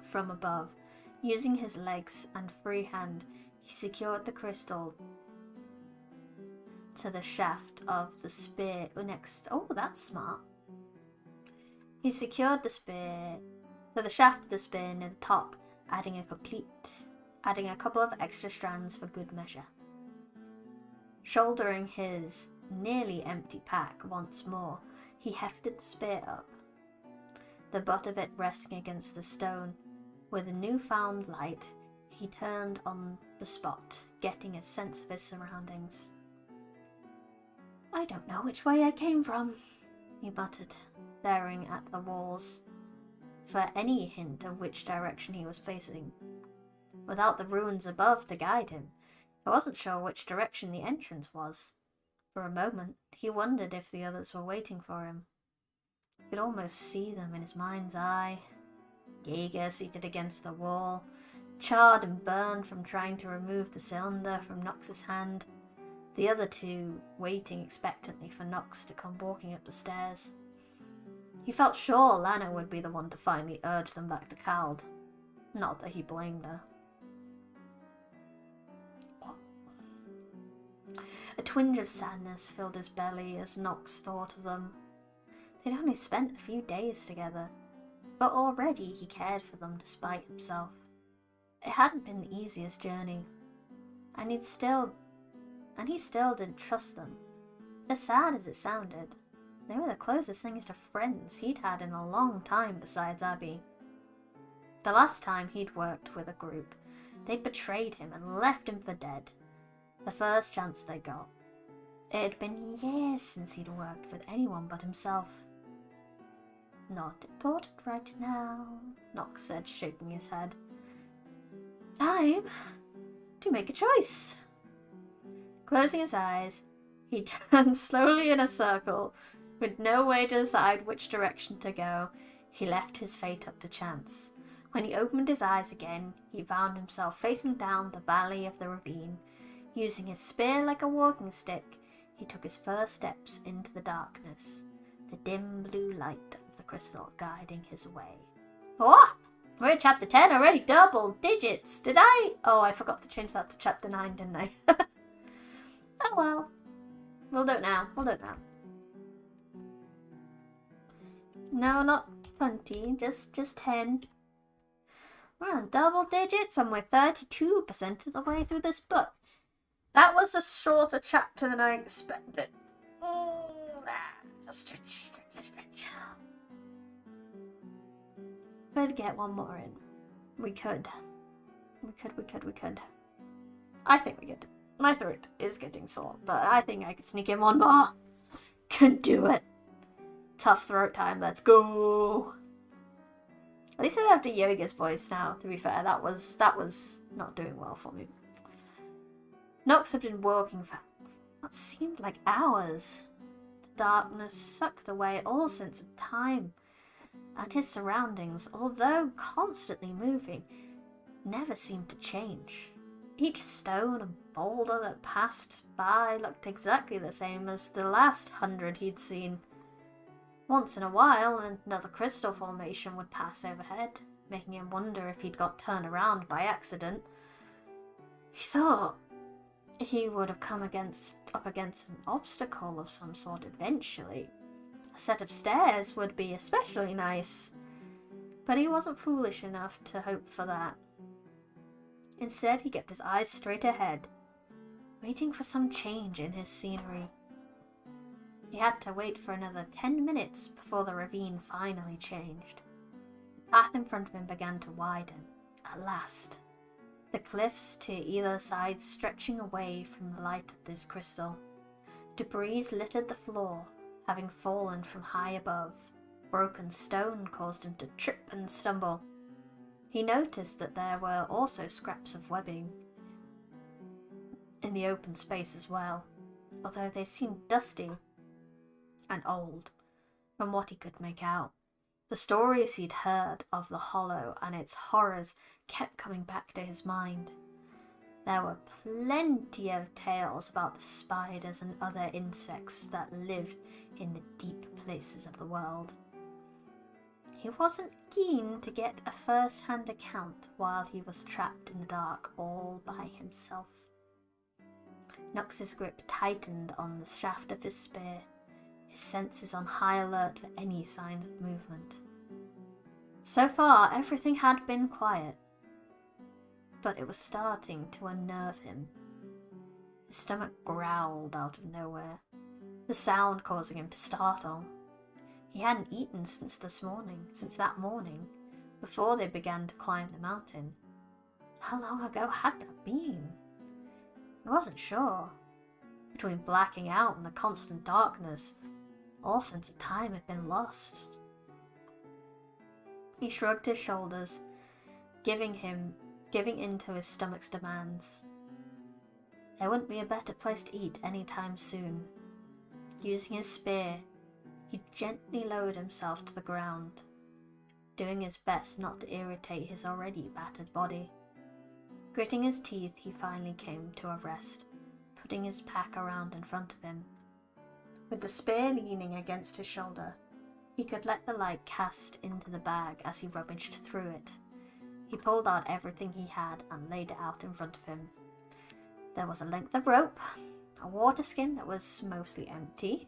from above. Using his legs and free hand, he secured the crystal to the shaft of the spear next. Oh, that's smart. He secured the spear to the shaft of the spear near the top, adding a couple of extra strands for good measure. Shouldering his nearly empty pack once more, he hefted the spear up, the butt of it resting against the stone. With a newfound light, he turned on the spot, getting a sense of his surroundings. "I don't know which way I came from," he muttered, staring at the walls for any hint of which direction he was facing. Without the ruins above to guide him, he wasn't sure which direction the entrance was. For a moment, he wondered if the others were waiting for him. He could almost see them in his mind's eye. Jaeger seated against the wall, charred and burned from trying to remove the cylinder from Nox's hand. The other two waiting expectantly for Nox to come walking up the stairs. He felt sure Lana would be the one to finally urge them back to Kald. Not that he blamed her. A twinge of sadness filled his belly as Nox thought of them. They'd only spent a few days together, but already he cared for them despite himself. It hadn't been the easiest journey, and he still didn't trust them. As sad as it sounded, they were the closest things to friends he'd had in a long time besides Abby. The last time he'd worked with a group, they'd betrayed him and left him for dead. The first chance they got. It had been years since he'd worked with anyone but himself. "Not important right now," Nox said, shaking his head. "Time to make a choice." Closing his eyes, he turned slowly in a circle. With no way to decide which direction to go, he left his fate up to chance. When he opened his eyes again, he found himself facing down the valley of the ravine. Using his spear like a walking stick, he took his first steps into the darkness, the dim blue light of the crystal guiding his way. Oh! We're in chapter 10 already, double digits! Did I? Oh, I forgot to change that to chapter 9, didn't I? Oh well. We'll do it now. No, not 20, just 10. We're on double digits and we're 32% of the way through this book. That was a shorter chapter than I expected. Could get one more in. We could. I think we could. My throat is getting sore, but I think I could sneak in one more. Can do it. Tough throat time, let's go. At least I don't have to Yoga's voice now, to be fair. That was not doing well for me. Nox had been What seemed like hours. The darkness sucked away all sense of time, and his surroundings, although constantly moving, never seemed to change. Each stone and boulder that passed by looked exactly the same as the last 100 he'd seen. Once in a while, another crystal formation would pass overhead, making him wonder if he'd got turned around by accident. He thought he would have come up against an obstacle of some sort eventually. A set of stairs would be especially nice, but he wasn't foolish enough to hope for that. Instead, he kept his eyes straight ahead, waiting for some change in his scenery. He had to wait for another 10 minutes before the ravine finally changed. The path in front of him began to widen, at last, the cliffs to either side stretching away from the light of this crystal. Debris littered the floor, having fallen from high above. Broken stone caused him to trip and stumble. He noticed that there were also scraps of webbing in the open space as well, although they seemed dusty and old from what he could make out. The stories he'd heard of the Hollow and its horrors kept coming back to his mind. There were plenty of tales about the spiders and other insects that lived in the deep places of the world. He wasn't keen to get a first-hand account while he was trapped in the dark all by himself. Nox's grip tightened on the shaft of his spear, his senses on high alert for any signs of movement. So far, everything had been quiet, but it was starting to unnerve him. His stomach growled out of nowhere, the sound causing him to startle. He hadn't eaten since that morning, before they began to climb the mountain. How long ago had that been? He wasn't sure. Between blacking out and the constant darkness, all sense of time had been lost. He shrugged his shoulders, giving in to his stomach's demands. There wouldn't be a better place to eat any time soon. Using his spear, he gently lowered himself to the ground, doing his best not to irritate his already battered body. Gritting his teeth, he finally came to a rest, putting his pack around in front of him. With the spear leaning against his shoulder, he could let the light cast into the bag as he rummaged through it. He pulled out everything he had and laid it out in front of him. There was a length of rope, a water skin that was mostly empty,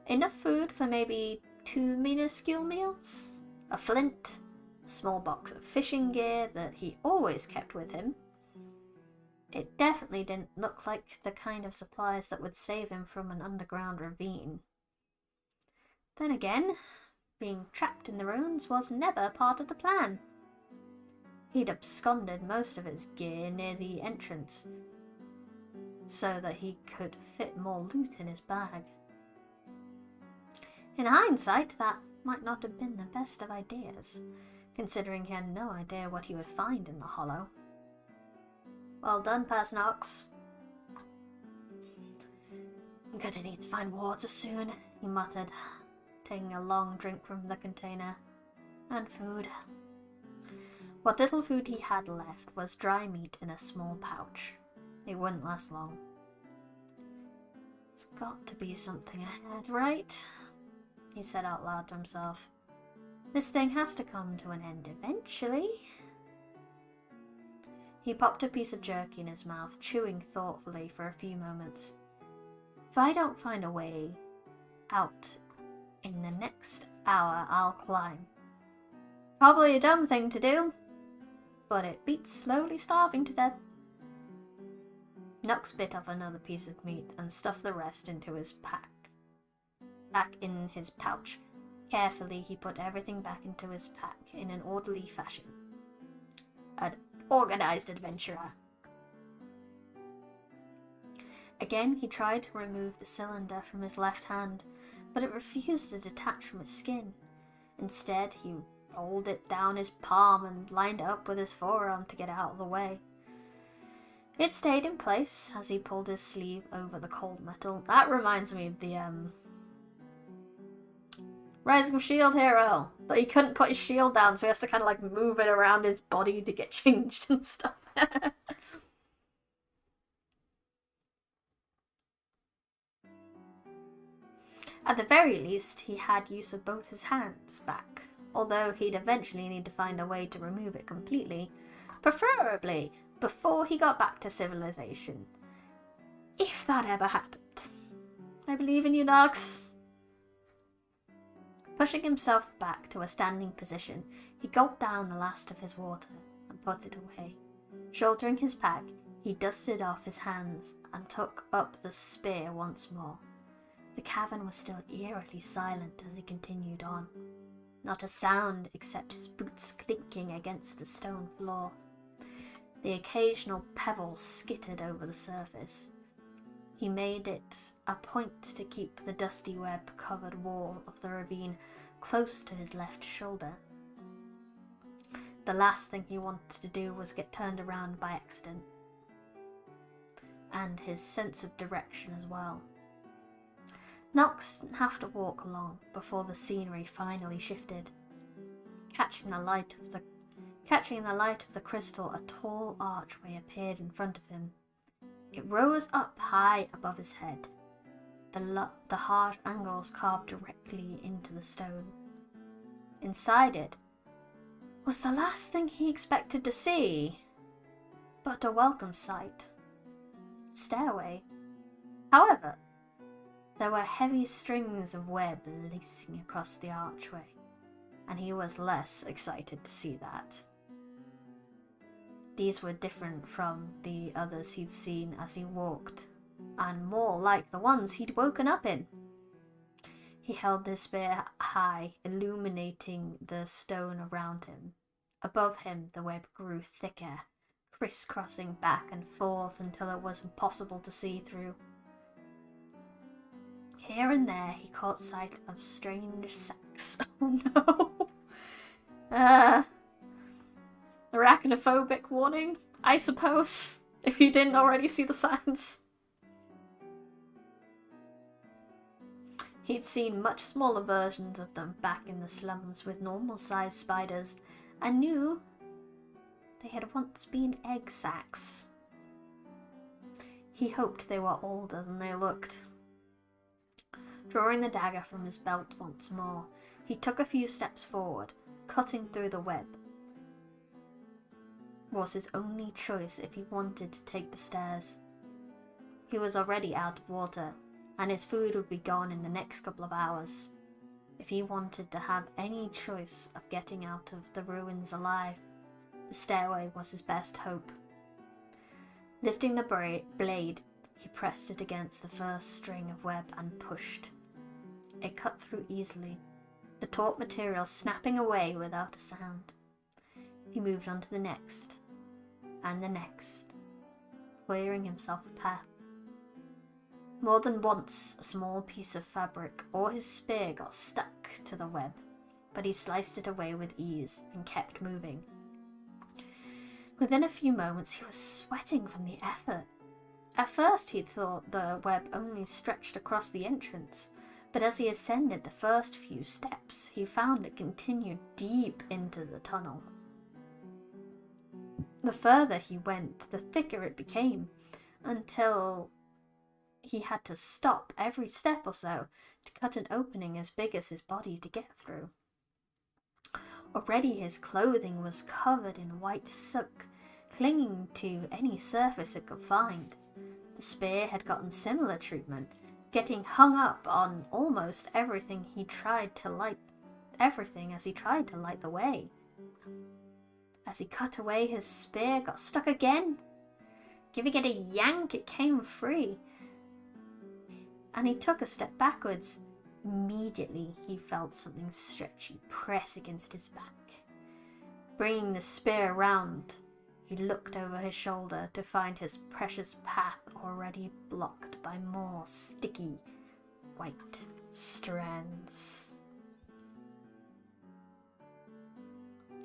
enough food for maybe 2 minuscule meals, a flint, a small box of fishing gear that he always kept with him. It definitely didn't look like the kind of supplies that would save him from an underground ravine. Then again, being trapped in the ruins was never part of the plan. He'd absconded most of his gear near the entrance, so that he could fit more loot in his bag. In hindsight, that might not have been the best of ideas, considering he had no idea what he would find in the Hollow. Well done, Pass Nox. I'm gonna need to find water soon, he muttered, taking a long drink from the container. And food. What little food he had left was dry meat in a small pouch. It wouldn't last long. There's got to be something ahead, right? He said out loud to himself. This thing has to come to an end eventually. He popped a piece of jerky in his mouth, chewing thoughtfully for a few moments. If I don't find a way out in the next hour, I'll climb. Probably a dumb thing to do, but it beats slowly starving to death. Nux bit off another piece of meat and stuffed the rest into his pack. Back in his pouch. Carefully, he put everything back into his pack in an orderly fashion. An organized adventurer. Again, he tried to remove the cylinder from his left hand, but it refused to detach from his skin. Instead, he rolled it down his palm and lined it up with his forearm to get out of the way. It stayed in place as he pulled his sleeve over the cold metal. That reminds me of the Rising Shield hero. But he couldn't put his shield down, so he has to kind of like move it around his body to get changed and stuff. At the very least, he had use of both his hands back, although he'd eventually need to find a way to remove it completely, preferably before he got back to civilization. If that ever happened. I believe in you, Nox. Pushing himself back to a standing position, he gulped down the last of his water and put it away. Shouldering his pack, he dusted off his hands and took up the spear once more. The cavern was still eerily silent as he continued on. Not a sound except his boots clinking against the stone floor. The occasional pebbles skittered over the surface. He made it a point to keep the dusty web-covered wall of the ravine close to his left shoulder. The last thing he wanted to do was get turned around by accident. And his sense of direction as well. Nox didn't have to walk long before the scenery finally shifted. Catching the light of the crystal, a tall archway appeared in front of him. It rose up high above his head, the harsh angles carved directly into the stone. Inside it was the last thing he expected to see, but a welcome sight. A stairway. However, there were heavy strings of web lacing across the archway, and he was less excited to see that. These were different from the others he'd seen as he walked, and more like the ones he'd woken up in. He held his spear high, illuminating the stone around him. Above him the web grew thicker, crisscrossing back and forth until it was impossible to see through. Here and there he caught sight of strange sacs. Oh no! Arachnophobic warning, I suppose, if you didn't already see the signs. He'd seen much smaller versions of them back in the slums with normal-sized spiders, and knew they had once been egg sacs. He hoped they were older than they looked. Drawing the dagger from his belt once more, he took a few steps forward, cutting through the web. Was his only choice if he wanted to take the stairs. He was already out of water, and his food would be gone in the next couple of hours. If he wanted to have any choice of getting out of the ruins alive, the stairway was his best hope. Lifting the blade, he pressed it against the first string of web and pushed. It cut through easily, the taut material snapping away without a sound. He moved on to the next, and the next, clearing himself a path. More than once, a small piece of fabric or his spear got stuck to the web, but he sliced it away with ease and kept moving. Within a few moments, he was sweating from the effort. At first, he'd thought the web only stretched across the entrance, but as he ascended the first few steps, he found it continued deep into the tunnel. The further he went, the thicker it became, until he had to stop every step or so to cut an opening as big as his body to get through. Already his clothing was covered in white silk, clinging to any surface it could find. The spear had gotten similar treatment, getting hung up on almost everything as he tried to light the way. As he cut away, his spear got stuck again. Giving it a yank, it came free, and he took a step backwards. Immediately, he felt something stretchy press against his back. Bringing the spear round, he looked over his shoulder to find his precious path already blocked by more sticky, white strands.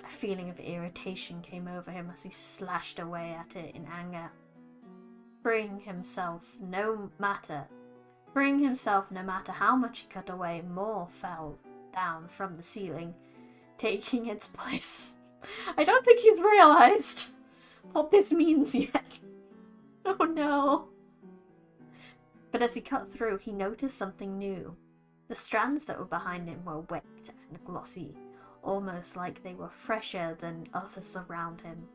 A feeling of irritation came over him as he slashed away at it in anger. freeing himself no matter how much he cut away. More fell down from the ceiling, taking its place. I don't think he's realized what this means yet. Oh no. But as he cut through, he noticed something new. The strands that were behind him were wet and glossy, almost like they were fresher than others around him.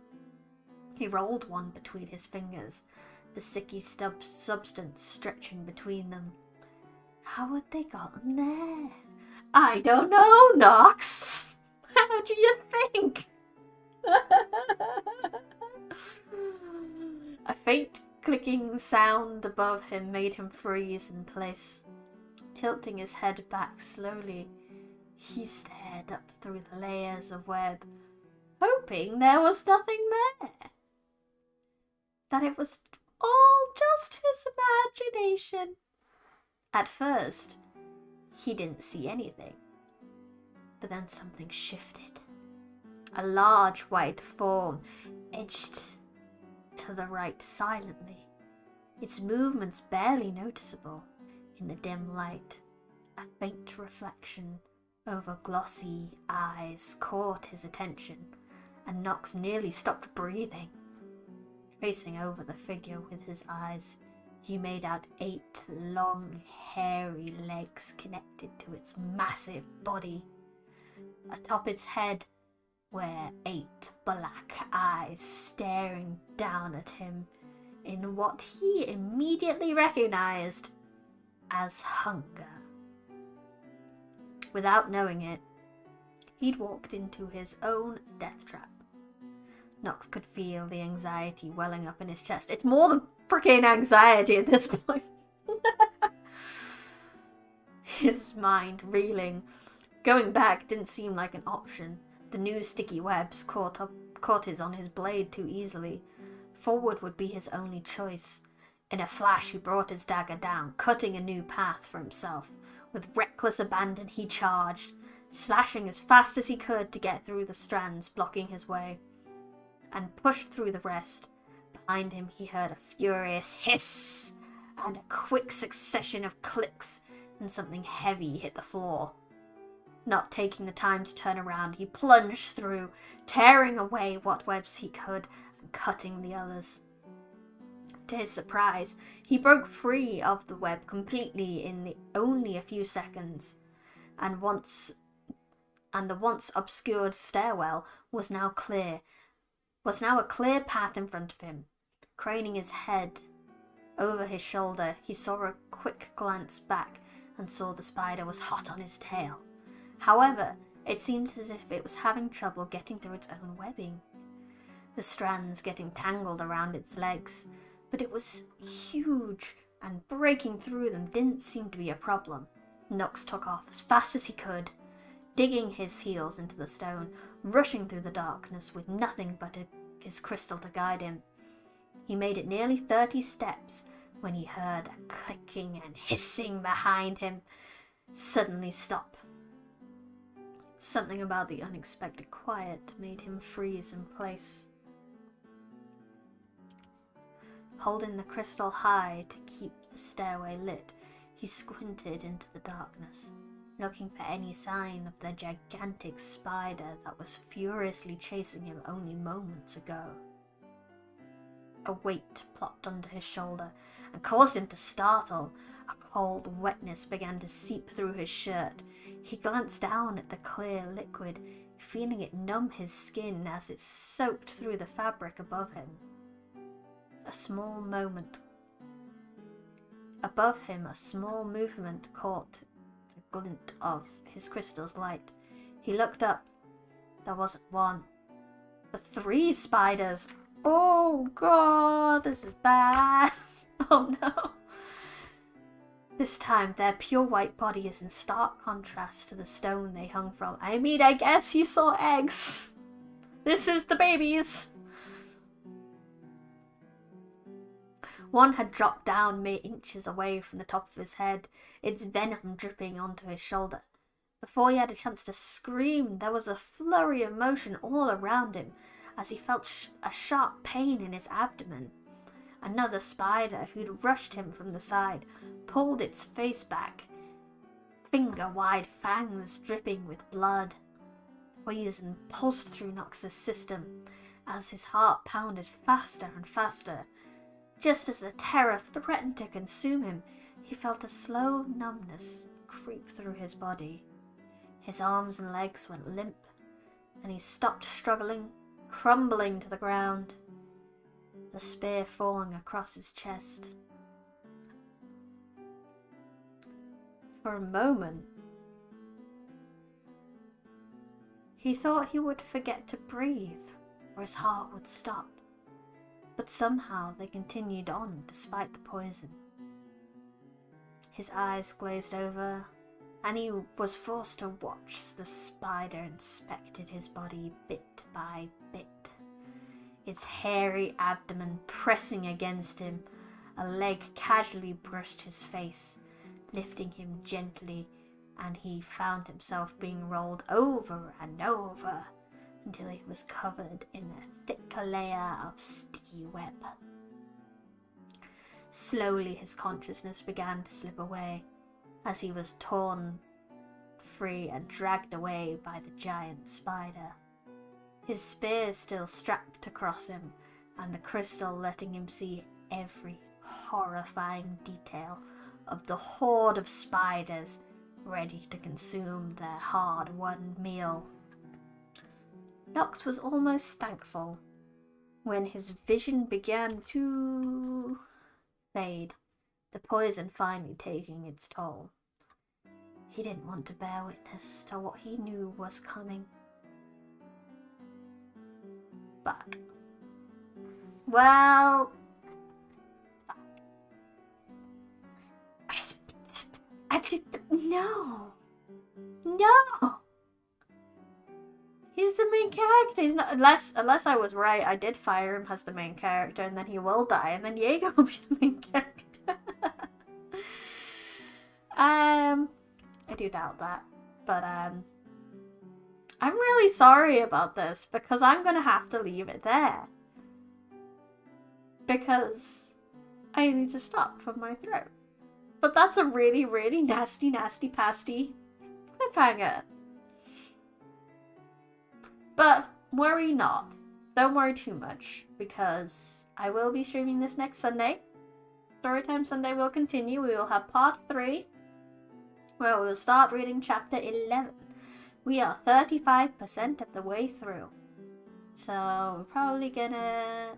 He rolled one between his fingers, the sicky substance stretching between them. How had they gotten there? I don't know, Nox. How do you think? A faint clicking sound above him made him freeze in place. Tilting his head back slowly, he stared up through the layers of web, hoping there was nothing there. That it was all just his imagination. At first, he didn't see anything. But then something shifted. A large white form edged to the right silently, its movements barely noticeable in the dim light. A faint reflection over glossy eyes caught his attention, and Nox nearly stopped breathing. Tracing over the figure with his eyes, he made out 8 long, hairy legs connected to its massive body. Atop its head were 8 black eyes staring down at him in what he immediately recognized as hunger. Without knowing it, he'd walked into his own death trap. Nox could feel the anxiety welling up in his chest. It's more than freaking anxiety at this point. His mind reeling. Going back didn't seem like an option. The new sticky webs caught his on his blade too easily. Forward would be his only choice. In a flash he brought his dagger down, cutting a new path for himself. With reckless abandon he charged, slashing as fast as he could to get through the strands blocking his way, and pushed through the rest. Behind him he heard a furious hiss and a quick succession of clicks, and something heavy hit the floor. Not taking the time to turn around, he plunged through, tearing away what webs he could and cutting the others. To his surprise, he broke free of the web completely in only a few seconds, and the once obscured stairwell was now a clear path in front of him. Craning his head over his shoulder, he saw a quick glance back and saw the spider was hot on his tail. However, it seemed as if it was having trouble getting through its own webbing, the strands getting tangled around its legs. But it was huge, and breaking through them didn't seem to be a problem. Nox took off as fast as he could, digging his heels into the stone, rushing through the darkness with nothing but his crystal to guide him. He made it nearly 30 steps when he heard a clicking and hissing behind him suddenly stop. Something about the unexpected quiet made him freeze in place. Holding the crystal high to keep the stairway lit, he squinted into the darkness, looking for any sign of the gigantic spider that was furiously chasing him only moments ago. A weight plopped under his shoulder and caused him to startle. A cold wetness began to seep through his shirt. He glanced down at the clear liquid, feeling it numb his skin as it soaked through the fabric above him. Above him, a small movement caught the glint of his crystal's light. He looked up. There wasn't one, but 3 spiders. Oh god, this is bad. Oh no. This time, their pure white body is in stark contrast to the stone they hung from. I mean, I guess he saw eggs. This is the babies. One had dropped down mere inches away from the top of his head, its venom dripping onto his shoulder. Before he had a chance to scream, there was a flurry of motion all around him as he felt a sharp pain in his abdomen. Another spider, who'd rushed him from the side, pulled its face back, finger-wide fangs dripping with blood. Poison pulsed through Nox's system as his heart pounded faster and faster. Just as the terror threatened to consume him, he felt a slow numbness creep through his body. His arms and legs went limp, and he stopped struggling, crumbling to the ground, the spear falling across his chest. For a moment, he thought he would forget to breathe, or his heart would stop. But somehow they continued on despite the poison. His eyes glazed over, and he was forced to watch as the spider inspected his body bit by bit. Its hairy abdomen pressing against him, a leg casually brushed his face, lifting him gently, and he found himself being rolled over and over until he was covered in a thick layer of sticky web. Slowly his consciousness began to slip away as he was torn free and dragged away by the giant spider. His spear still strapped across him, and the crystal letting him see every horrifying detail of the horde of spiders ready to consume their hard-won meal. Nox was almost thankful when his vision began to fade, the poison finally taking its toll. He didn't want to bear witness to what he knew was coming. But, well, no. He's the main character. He's not, unless I was right. I did fire him as the main character, and then he will die, and then Jaeger will be the main character. I do doubt that, but I'm really sorry about this because I'm gonna have to leave it there because I need to stop from my throat. But that's a really, really nasty pasty cliffhanger. But worry not. Don't worry too much, because I will be streaming this next Sunday. Storytime Sunday will continue. We will have part 3, where we will start reading chapter 11. We are 35% of the way through. So we're probably gonna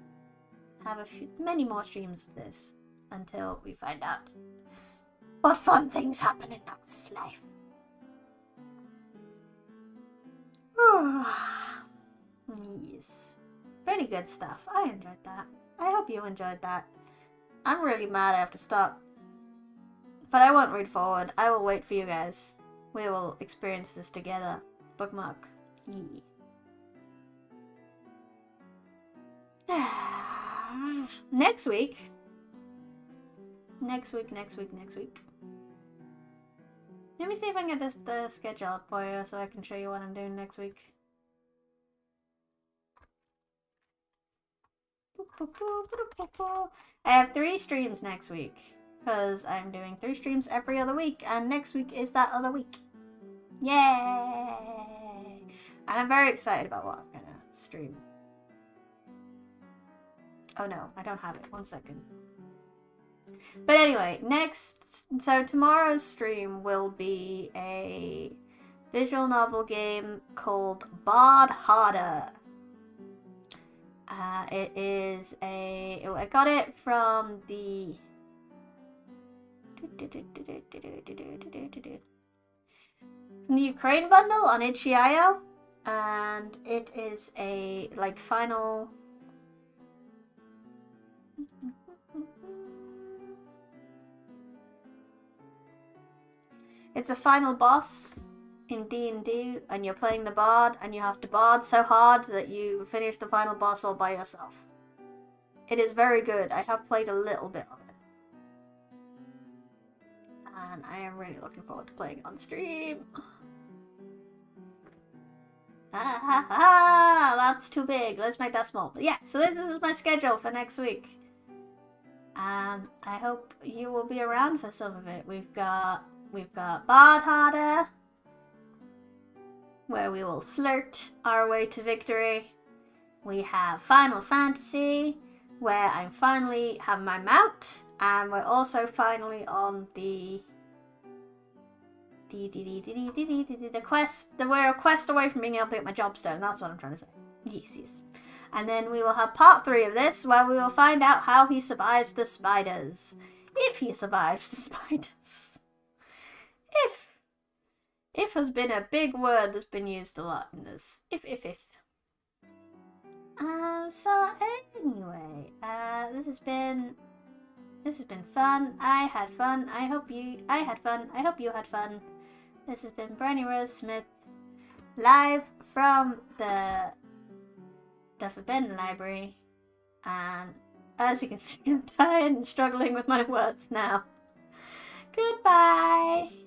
have many more streams of this until we find out what fun things happen in Nox's life. Yes. Pretty good stuff. I enjoyed that. I hope you enjoyed that. I'm really mad I have to stop. But I won't read forward. I will wait for you guys. We will experience this together. Bookmark. Yee. Next week. Let me see if I can get the schedule up for you so I can show you what I'm doing next week. I have 3 streams next week because I'm doing 3 streams every other week, and next week is that other week. Yay! And I'm very excited about what I'm gonna stream. Oh no, I don't have it. 1 second. But anyway, so tomorrow's stream will be a visual novel game called Bard Harder. It is I got it from the Ukraine bundle on itch.io, and it is a final. It's a final boss in D&D, and you're playing the bard, and you have to bard so hard that you finish the final boss all by yourself. It is very good. I have played a little bit of it. And I am really looking forward to playing it on stream. That's too big. Let's make that small. But yeah, so this is my schedule for next week. and I hope you will be around for some of it. We've got Bard Harder, where we will flirt our way to victory. We have Final Fantasy, where I finally have my mount, and we're also finally on the quest. We're a quest away from being able to get my job stone. That's what I'm trying to say. Yes. And then we will have part 3 of this, where we will find out how he survives the spiders. If he survives the spiders. If has been a big word that's been used a lot in this. If. So anyway, this has been fun. I had fun. I had fun. I hope you had fun. This has been Bryony Rose Smith, live from the Forbidden Library, and as you can see, I'm tired and struggling with my words now. Goodbye!